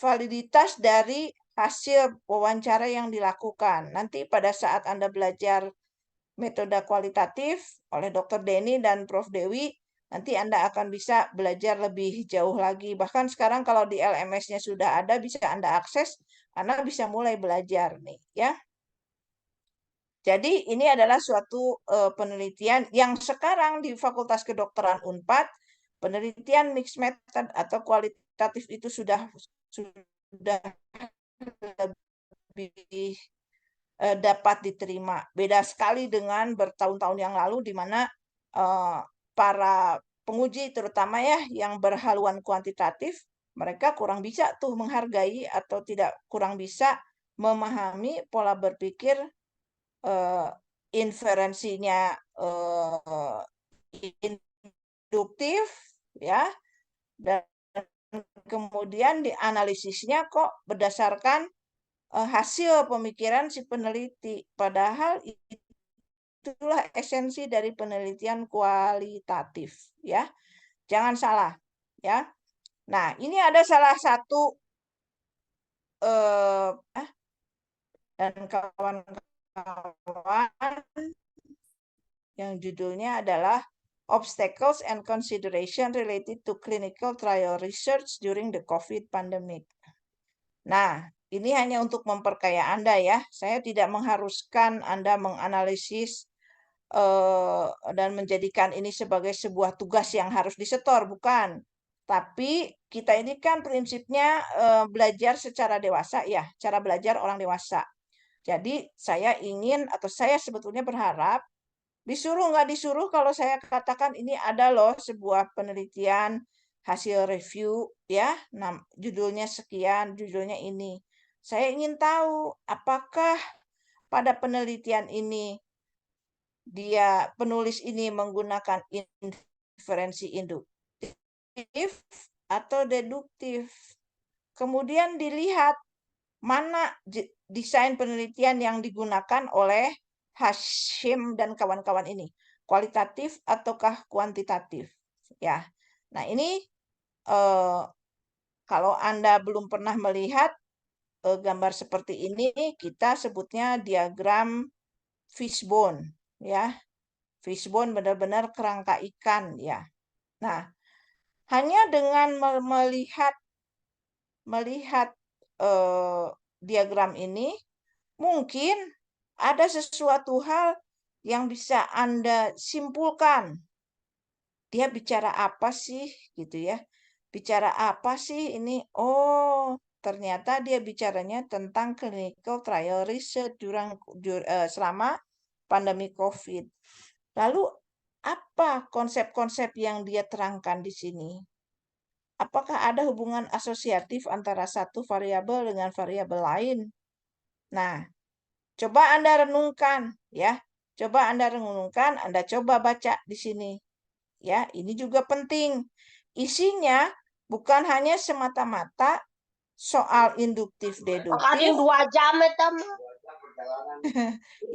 validitas dari hasil wawancara yang dilakukan. Nanti pada saat Anda belajar metode kualitatif oleh Dr. Denny dan Prof. Dewi, nanti Anda akan bisa belajar lebih jauh lagi. Bahkan sekarang kalau di LMS-nya sudah ada, bisa Anda akses, Anda bisa mulai belajar nih, ya. Jadi ini adalah suatu penelitian yang sekarang di Fakultas Kedokteran Unpad, penelitian mixed method atau kualitatif itu sudah lebih dapat diterima. Beda sekali dengan bertahun-tahun yang lalu di mana para penguji terutama ya yang berhaluan kuantitatif, mereka kurang bisa tuh menghargai atau kurang bisa memahami pola berpikir inferensinya induktif ya, dan kemudian dianalisisnya kok berdasarkan hasil pemikiran si peneliti, padahal itulah esensi dari penelitian kualitatif ya, jangan salah ya. Nah, ini ada salah satu dan kawan-kawan yang judulnya adalah Obstacles and Consideration Related to Clinical Trial Research During the COVID Pandemic. Nah, ini hanya untuk memperkaya Anda ya. Saya tidak mengharuskan Anda menganalisis dan menjadikan ini sebagai sebuah tugas yang harus disetor, bukan. Tapi kita ini kan prinsipnya belajar secara dewasa ya, cara belajar orang dewasa. Jadi saya ingin atau saya sebetulnya berharap disuruh nggak disuruh kalau saya katakan ini ada loh sebuah penelitian hasil review ya, judulnya sekian, judulnya ini. Saya ingin tahu apakah pada penelitian ini penulis ini menggunakan inferensi induktif atau deduktif. Kemudian dilihat mana desain penelitian yang digunakan oleh Hashim dan kawan-kawan ini. Kualitatif ataukah kuantitatif? Ya. Nah, ini kalau Anda belum pernah melihat gambar seperti ini, kita sebutnya diagram fishbone, ya. Fishbone benar-benar kerangka ikan, ya. Nah, hanya dengan melihat diagram ini, mungkin ada sesuatu hal yang bisa Anda simpulkan. Dia bicara apa sih, gitu ya? Bicara apa sih ini? Oh, ternyata dia bicaranya tentang clinical trial research selama pandemi COVID. Lalu apa konsep-konsep yang dia terangkan di sini? Apakah ada hubungan asosiatif antara satu variabel dengan variabel lain? Nah, coba Anda renungkan, ya. Coba Anda renungkan, Anda coba baca di sini. Ya, ini juga penting. Isinya bukan hanya semata-mata soal induktif deduktif. 2 jam itu.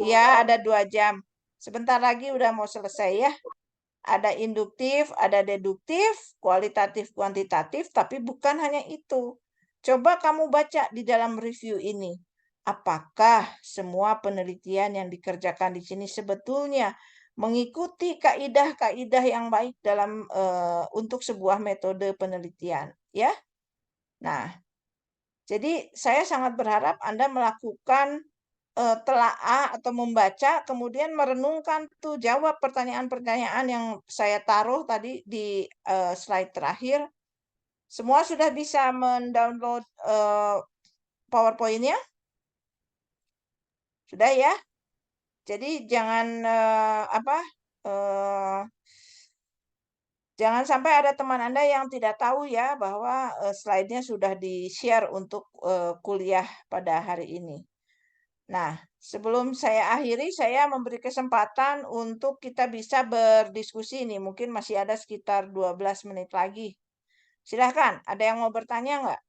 Ya, ada 2 jam. Sebentar lagi udah mau selesai ya. Ada induktif, ada deduktif, kualitatif, kuantitatif, tapi bukan hanya itu. Coba kamu baca di dalam review ini. Apakah semua penelitian yang dikerjakan di sini sebetulnya mengikuti kaidah-kaidah yang baik dalam untuk sebuah metode penelitian, ya? Nah, jadi saya sangat berharap Anda melakukan telaah atau membaca, kemudian merenungkan tuh, jawab pertanyaan-pertanyaan yang saya taruh tadi di slide terakhir. Semua sudah bisa mendownload PowerPoint-nya? Sudah ya? Jadi jangan jangan sampai ada teman Anda yang tidak tahu ya bahwa slide-nya sudah di-share untuk kuliah pada hari ini. Nah, sebelum saya akhiri, saya memberi kesempatan untuk kita bisa berdiskusi nih. Mungkin masih ada sekitar 12 menit lagi. Silahkan, ada yang mau bertanya nggak?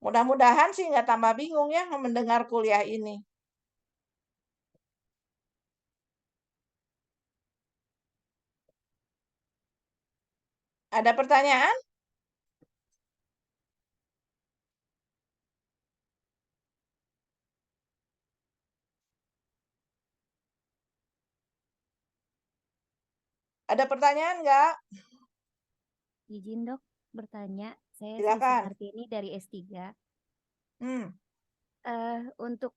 Mudah-mudahan sih nggak tambah bingung ya mendengar kuliah ini. Ada pertanyaan? Ada pertanyaan nggak? Izin dok bertanya, saya Silakan. Kartini dari S3. Untuk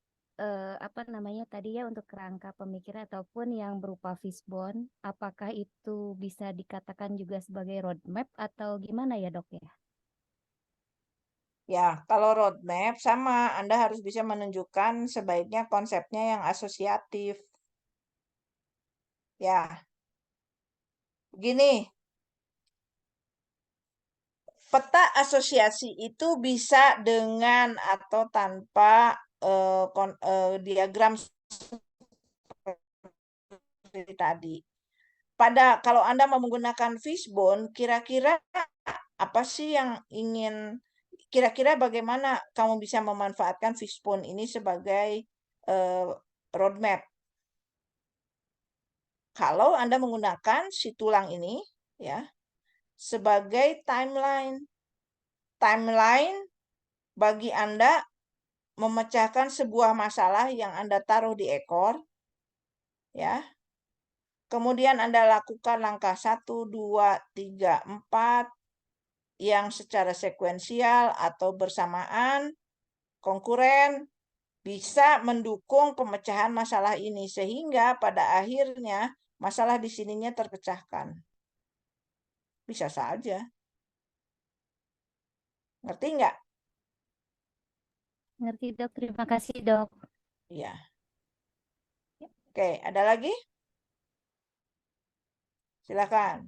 apa namanya tadi ya, untuk kerangka pemikiran ataupun yang berupa fishbone, apakah itu bisa dikatakan juga sebagai roadmap atau gimana ya dok ya? Ya, kalau roadmap sama, Anda harus bisa menunjukkan sebaiknya konsepnya yang asosiatif. Ya, begini. Peta asosiasi itu bisa dengan atau tanpa diagram seperti tadi. Kalau Anda mau menggunakan fishbone, kira-kira apa sih yang kira-kira bagaimana kamu bisa memanfaatkan fishbone ini sebagai roadmap? Kalau Anda menggunakan si tulang ini, ya, sebagai timeline bagi Anda memecahkan sebuah masalah yang Anda taruh di ekor, ya. Kemudian Anda lakukan langkah 1, 2, 3, 4 yang secara sekuensial atau bersamaan, konkuren, bisa mendukung pemecahan masalah ini sehingga pada akhirnya masalah di sininya terpecahkan. Bisa saja. Ngerti nggak? Ngerti dok, terima kasih dok. Iya. Oke, ada lagi? Silakan.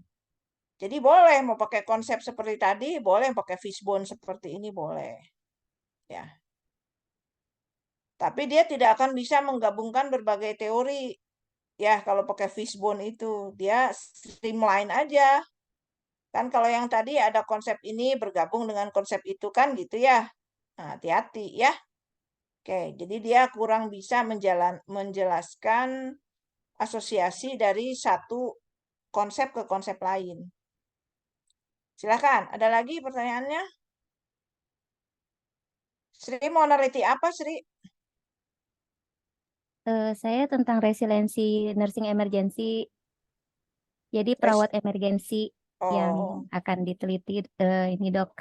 Jadi boleh mau pakai konsep seperti tadi, boleh pakai fishbone seperti ini, boleh. Ya. Tapi dia tidak akan bisa menggabungkan berbagai teori. Ya, kalau pakai fishbone itu, dia streamline aja. Kan kalau yang tadi ada konsep ini bergabung dengan konsep itu kan gitu ya. Nah, hati-hati ya. Oke, jadi dia kurang bisa menjelaskan asosiasi dari satu konsep ke konsep lain. Silakan, ada lagi pertanyaannya? Sri mau neliti apa, Sri? Saya tentang resiliensi nursing emergency. Jadi perawat emergensi yang akan diteliti ini dok.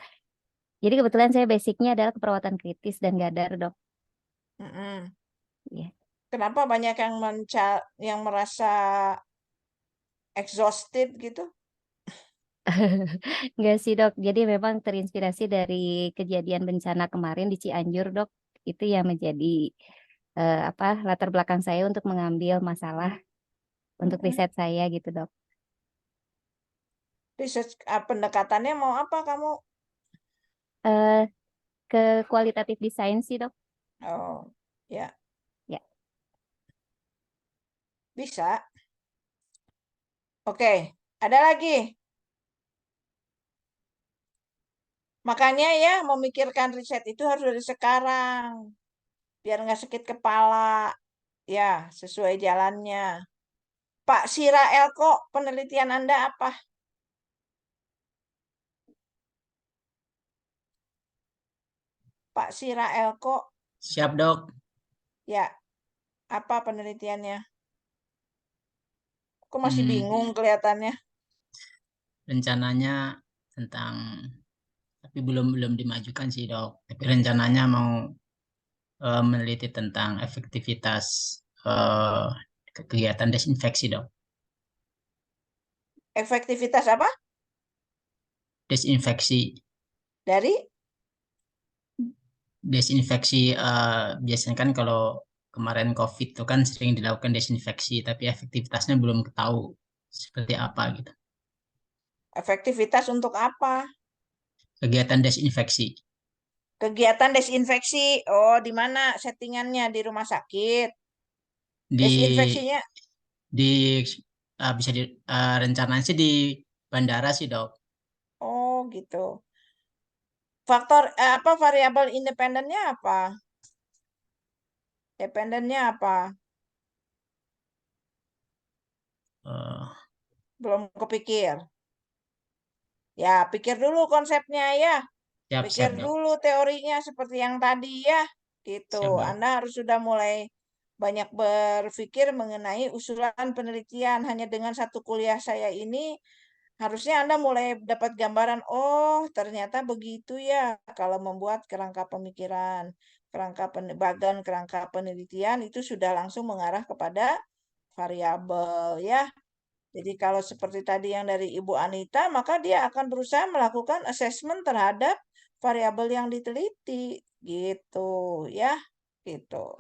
Jadi kebetulan saya basicnya adalah keperawatan kritis dan gadar dok. Mm-mm. Iya. Kenapa banyak yang merasa exhausted gitu? Enggak sih dok. Jadi memang terinspirasi dari kejadian bencana kemarin di Cianjur dok. Itu yang menjadi latar belakang saya untuk mengambil masalah untuk riset saya gitu dok. Research pendekatannya mau apa kamu? Ke kualitatif desain sih dok. Oh, ya. Ya. Bisa. Oke, ada lagi. Makanya ya, memikirkan riset itu harus dari sekarang. Biar nggak sakit kepala. Ya, sesuai jalannya. Pak Sira Elko, penelitian Anda apa? Pak Sira Elko, Siap, Dok. ya. Apa penelitiannya? Kok masih bingung kelihatannya? Rencananya tentang, tapi belum dimajukan sih, Dok. Tapi rencananya mau meneliti tentang efektivitas kegiatan desinfeksi, Dok. Efektivitas apa? Desinfeksi. Dari? Desinfeksi biasanya kan kalau kemarin COVID itu kan sering dilakukan desinfeksi, tapi efektivitasnya belum tahu seperti apa gitu. Efektivitas untuk apa? Kegiatan desinfeksi. Kegiatan desinfeksi. Oh, di mana settingannya? Di rumah sakit? Desinfeksinya? Bisa rencananya sih di bandara sih, Dok. Oh, gitu. Faktor apa variabel independennya apa? Dependennya apa? Belum kepikir. Ya, pikir dulu konsepnya ya. Pikir Siap, Dok. dulu teorinya seperti yang tadi ya. Gitu. Siap, Dok. Anda harus sudah mulai banyak berpikir mengenai usulan penelitian. Hanya dengan satu kuliah saya ini harusnya Anda mulai dapat gambaran, oh ternyata begitu ya kalau membuat kerangka pemikiran, kerangka penelitian itu sudah langsung mengarah kepada variabel ya. Jadi kalau seperti tadi yang dari Ibu Anita, maka dia akan berusaha melakukan assessment terhadap variabel yang diteliti gitu ya. Gitu.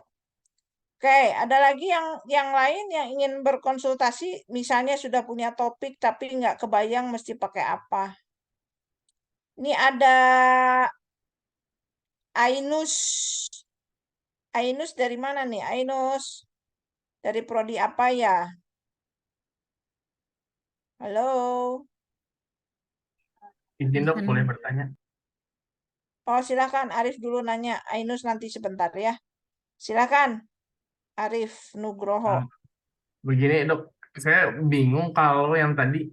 Oke, ada lagi yang lain yang ingin berkonsultasi, misalnya sudah punya topik tapi nggak kebayang mesti pakai apa. Ini ada Ainus. Ainus dari mana nih? Ainus. Dari prodi apa ya? Halo. Izin dok, boleh bertanya? Oh, silakan Arif dulu nanya. Ainus nanti sebentar ya. Silakan. Arif Nugroho. Begini dok, saya bingung kalau yang tadi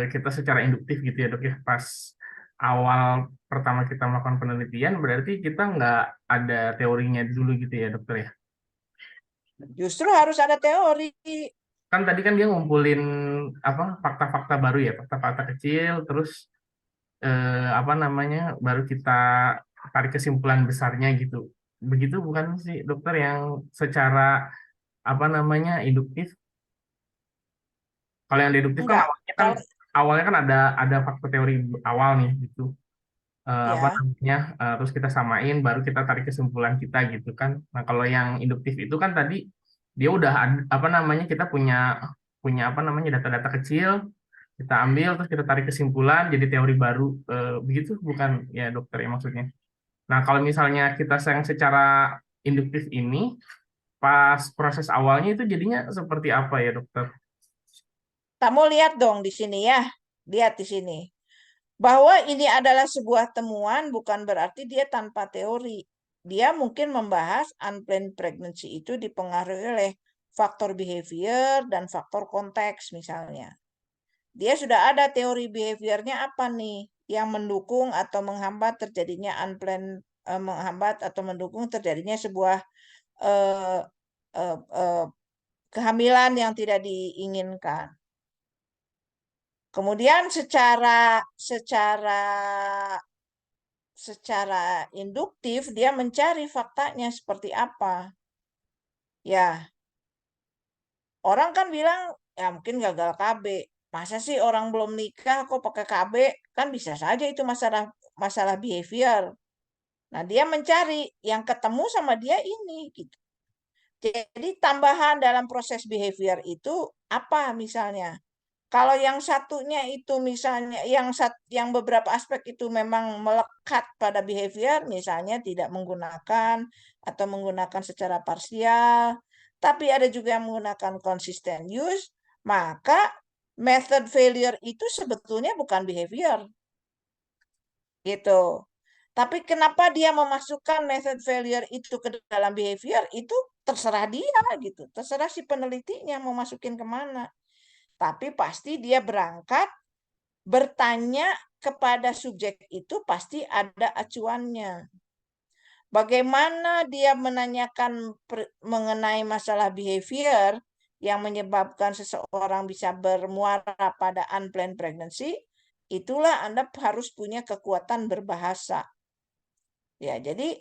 kita secara induktif gitu ya dok ya, pas awal pertama kita melakukan penelitian berarti kita nggak ada teorinya dulu gitu ya dokter ya? Justru harus ada teori. Kan tadi kan dia ngumpulin apa fakta-fakta baru ya, fakta-fakta kecil, terus baru kita tarik kesimpulan besarnya gitu. Begitu bukan sih dokter yang secara induktif? Kalau yang deduktif kan Enggak. awalnya kan ada faktor teori awal nih gitu. Ya. Terus kita samain baru kita tarik kesimpulan kita gitu kan. Nah, kalau yang induktif itu kan tadi dia udah kita punya data-data kecil, kita ambil terus kita tarik kesimpulan jadi teori baru. Begitu bukan ya dokter ya maksudnya. Nah, kalau misalnya kita yang secara induktif ini pas proses awalnya itu jadinya seperti apa ya dokter? Kamu lihat dong di sini ya. Lihat di sini. Bahwa ini adalah sebuah temuan bukan berarti dia tanpa teori. dia mungkin membahas unplanned pregnancy itu dipengaruhi oleh faktor behavior dan faktor konteks misalnya. Dia sudah ada teori behaviornya apa nih yang mendukung atau menghambat terjadinya unplanned, menghambat atau mendukung terjadinya sebuah kehamilan yang tidak diinginkan. Kemudian secara induktif dia mencari faktanya seperti apa. Ya, orang kan bilang ya mungkin gagal KB. Masa sih orang belum nikah kok pakai KB? Kan bisa saja itu masalah behavior. Nah, dia mencari yang ketemu sama dia ini gitu. Jadi tambahan dalam proses behavior itu apa misalnya? Kalau yang satunya itu misalnya yang beberapa aspek itu memang melekat pada behavior, misalnya tidak menggunakan atau menggunakan secara parsial, tapi ada juga yang menggunakan consistent use, maka method failure itu sebetulnya bukan behavior. Gitu. Tapi kenapa dia memasukkan method failure itu ke dalam behavior, itu terserah dia gitu. Terserah si penelitinya mau masukin kemana. Tapi pasti dia berangkat bertanya kepada subjek itu pasti ada acuannya. Bagaimana dia menanyakan mengenai masalah behavior yang menyebabkan seseorang bisa bermuara pada unplanned pregnancy, itulah Anda harus punya kekuatan berbahasa. Ya, jadi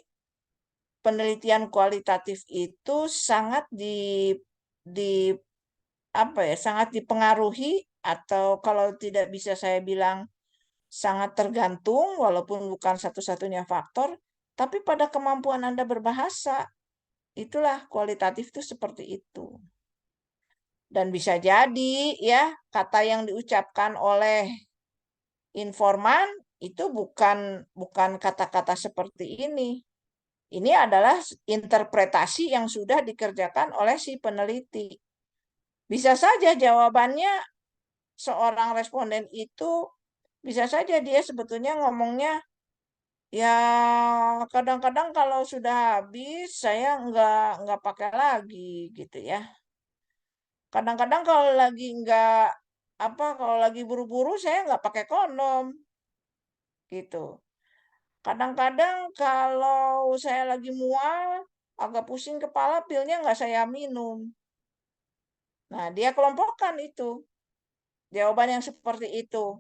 penelitian kualitatif itu sangat sangat dipengaruhi atau kalau tidak bisa saya bilang sangat tergantung walaupun bukan satu-satunya faktor, tapi pada kemampuan Anda berbahasa. Itulah kualitatif itu seperti itu. Dan bisa jadi ya kata yang diucapkan oleh informan itu bukan kata-kata seperti ini. Ini adalah interpretasi yang sudah dikerjakan oleh si peneliti. Bisa saja jawabannya seorang responden itu bisa saja dia sebetulnya ngomongnya ya kadang-kadang kalau sudah habis saya nggak pakai lagi gitu ya. Kadang-kadang kalau lagi kalau lagi buru-buru saya nggak pakai kondom gitu. Kadang-kadang kalau saya lagi mual agak pusing kepala pilnya nggak saya minum. Nah, dia kelompokkan itu. Jawaban yang seperti itu.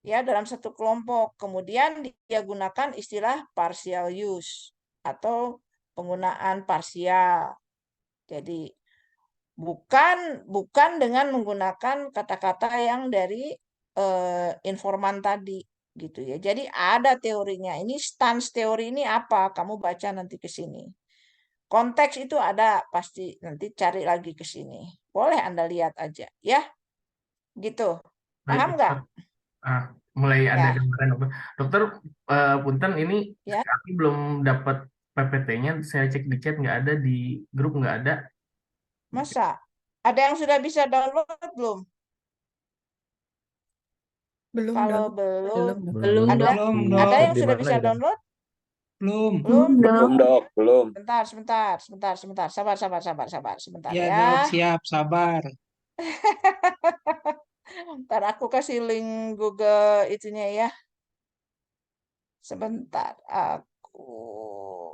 Ya, dalam satu kelompok. Kemudian dia gunakan istilah partial use atau penggunaan parsial. Jadi bukan dengan menggunakan kata-kata yang dari informan tadi gitu ya. Jadi ada teorinya. Ini stance teori ini apa? Kamu baca nanti ke sini. Konteks itu ada pasti nanti cari lagi ke sini. Boleh Anda lihat aja ya. Gitu. Paham nggak? Mulai ada Ya. gambaran dokter. Dokter, punten ini Ya. kami belum dapat PPT-nya. Saya cek di chat nggak ada, di grup nggak ada. Masa? Ada yang sudah bisa download belum? Belum, Kalau Dok. belum, ada yang sudah bisa download? Belum. Belum, Dok. Belum. Sebentar. Sabar sebentar Ya, ya. Dok, siap, sabar. Ntar aku kasih link Google itunya ya. Sebentar, aku.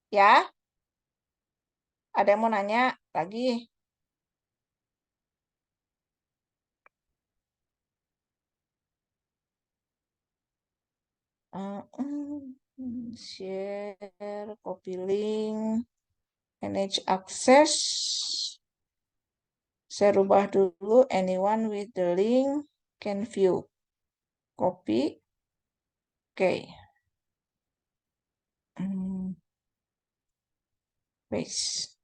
Ya? Ada yang mau nanya lagi? Share, copy link, manage access. Saya rubah dulu, anyone with the link can view. Copy. Oke. Paste.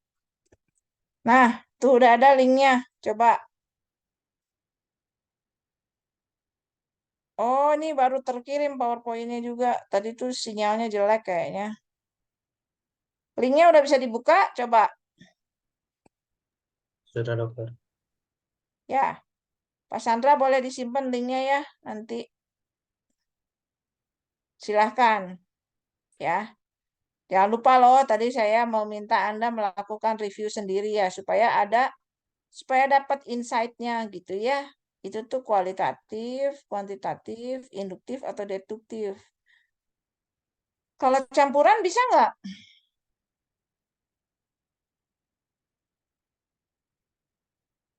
Nah, tuh udah ada linknya. Coba. Oh, ini baru terkirim PowerPoint-nya juga. Tadi tuh sinyalnya jelek kayaknya. Linknya udah bisa dibuka? Coba. Sudah, dokter. Ya. Pak Sandra boleh disimpan linknya ya nanti. Silahkan. Ya. Jangan lupa loh, tadi saya mau minta Anda melakukan review sendiri ya, supaya dapat insight-nya gitu ya. Itu tuh kualitatif, kuantitatif, induktif, atau deduktif. Kalau campuran bisa nggak?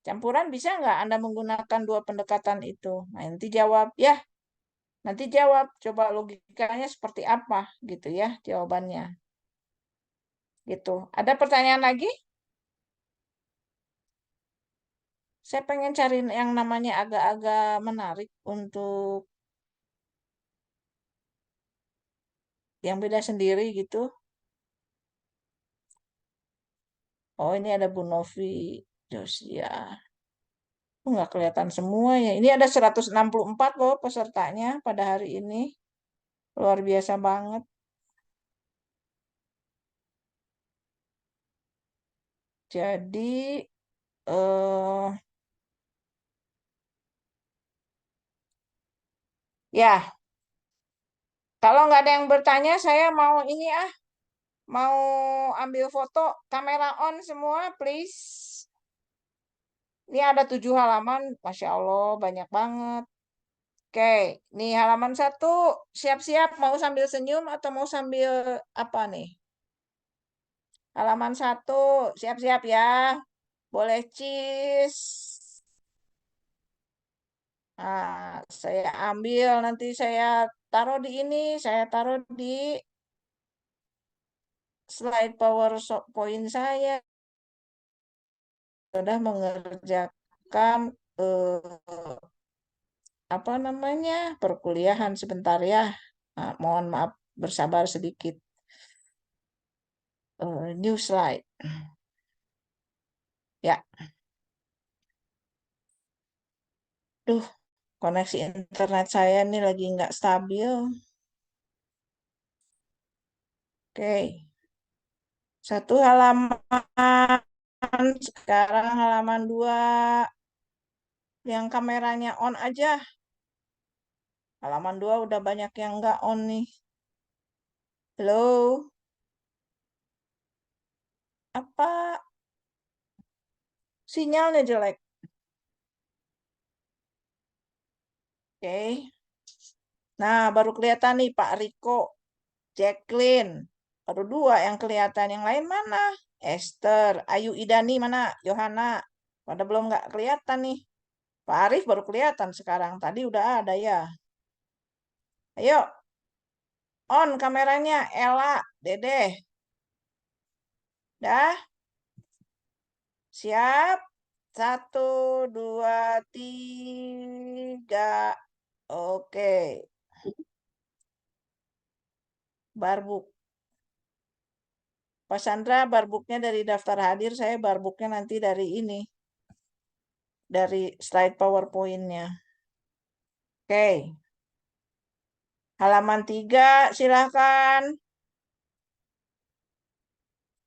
Campuran bisa nggak Anda menggunakan dua pendekatan itu? Nah, nanti jawab ya. Nanti jawab, coba logikanya seperti apa gitu ya jawabannya. Gitu. Ada pertanyaan lagi? Saya pengen cari yang namanya agak-agak menarik untuk yang beda sendiri gitu. Oh, ini ada Bu Novi Josia. Nggak kelihatan semua ya. Ini ada 164 loh pesertanya pada hari ini. Luar biasa banget. Jadi, ya, kalau nggak ada yang bertanya, saya mau ini mau ambil foto. Kamera on semua, please. Ini ada 7 halaman, Masya Allah, banyak banget. Oke, nih halaman 1, siap-siap mau sambil senyum atau mau sambil apa nih? Halaman 1, siap-siap ya. Boleh cheese. Nah, saya ambil, nanti saya taruh di ini, saya taruh di slide PowerPoint saya. Sudah mengerjakan apa namanya perkuliahan sebentar ya. Nah, mohon maaf, bersabar sedikit. New slide. Ya. Duh, koneksi internet saya ini lagi nggak stabil. Oke. 1 halaman, sekarang halaman 2. Yang kameranya on aja. Halaman 2 udah banyak yang nggak on nih. Halo? Apa sinyalnya jelek? Oke. Nah, baru kelihatan nih Pak Riko, Jacqueline. Baru 2 yang kelihatan. Yang lain mana? Esther, Ayu Idani mana? Yohana. Pada belum nggak kelihatan nih. Pak Arif baru kelihatan sekarang. Tadi udah ada ya. Ayo. On kameranya. Ella, Dede. Dah? Siap? 1, 2, 3. Oke. Barbuk. Pak Sandra, barbuknya dari daftar hadir, saya barbuknya nanti dari ini. Dari slide PowerPoint-nya. Oke. Halaman 3, silakan.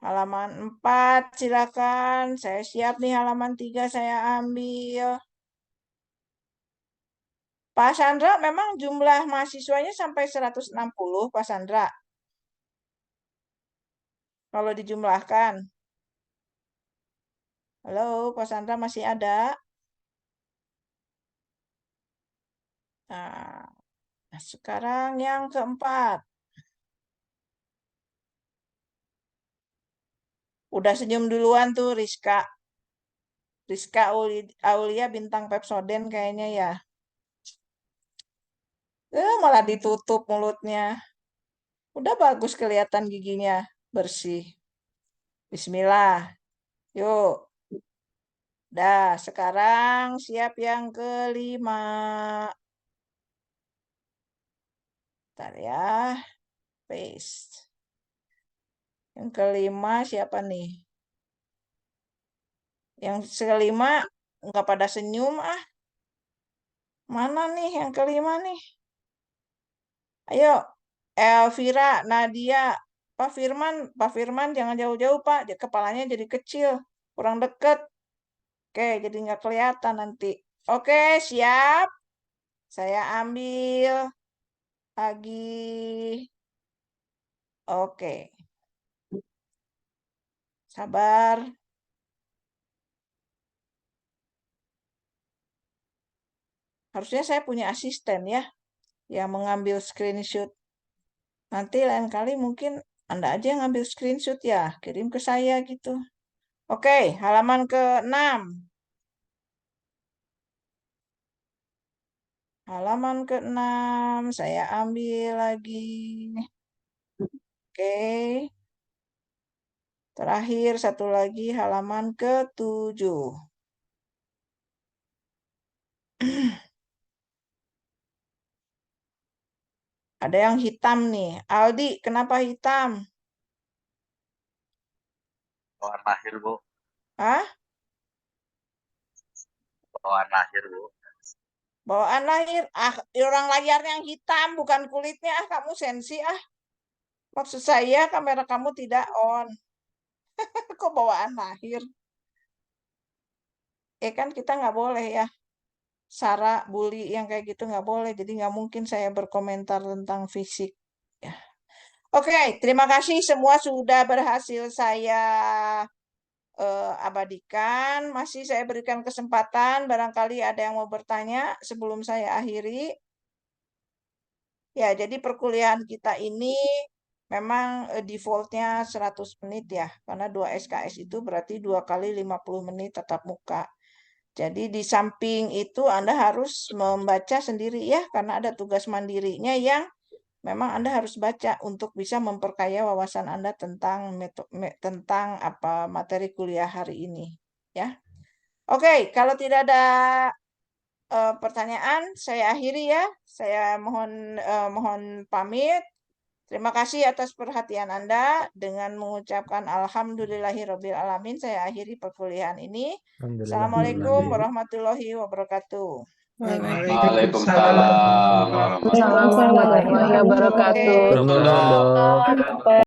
Halaman 4, silakan. Saya siap nih halaman 3, saya ambil. Pak Sandra, memang jumlah mahasiswanya sampai 160, Pak Sandra. Kalau dijumlahkan. Halo, Pak Sandra masih ada? Nah, sekarang yang keempat. Udah senyum duluan tuh Rizka. Rizka Aulia bintang Pepsoden kayaknya ya. Malah ditutup mulutnya. Udah bagus kelihatan giginya bersih. Bismillah. Yuk. Dah, sekarang siap yang kelima. Bentar ya. Paste. Yang kelima siapa nih? Yang kelima nggak pada senyum ah. Mana nih yang kelima nih? Ayo, Elvira, Nadia, Pak Firman jangan jauh-jauh Pak, kepalanya jadi kecil, kurang deket. Oke, jadi nggak kelihatan nanti. Oke, siap. Saya ambil lagi. Oke. Sabar. Harusnya saya punya asisten ya, yang mengambil screenshot. Nanti lain kali mungkin Anda aja yang ngambil screenshot ya, kirim ke saya gitu. Oke, halaman ke-6. Halaman ke-6 saya ambil lagi. Oke. Terakhir satu lagi halaman ke-7. Ada yang hitam nih. Aldi, kenapa hitam? Bawaan lahir, Bu. Hah? Bawaan lahir, Bu. Bawaan lahir. Ah, orang layarnya yang hitam, bukan kulitnya. Ah, kamu sensi ah. Maksud saya kamera kamu tidak on. Kok bawaan lahir? Kan kita nggak boleh ya. Sara, bully yang kayak gitu nggak boleh. Jadi nggak mungkin saya berkomentar tentang fisik. Ya. Oke, terima kasih semua sudah berhasil saya abadikan. Masih saya berikan kesempatan, barangkali ada yang mau bertanya sebelum saya akhiri. Ya, jadi perkuliahan kita ini memang defaultnya 100 menit ya, karena 2 SKS itu berarti 2 kali 50 menit tatap muka. Jadi di samping itu Anda harus membaca sendiri ya, karena ada tugas mandirinya yang memang Anda harus baca untuk bisa memperkaya wawasan Anda tentang apa materi kuliah hari ini ya. Oke, kalau tidak ada pertanyaan, saya akhiri ya. Saya mohon pamit. Terima kasih atas perhatian Anda. Dengan mengucapkan alhamdulillahirabbil alamin, saya akhiri perkuliahan ini. Assalamualaikum warahmatullahi wabarakatuh. Waalaikumsalam warahmatullahi wabarakatuh. Oke.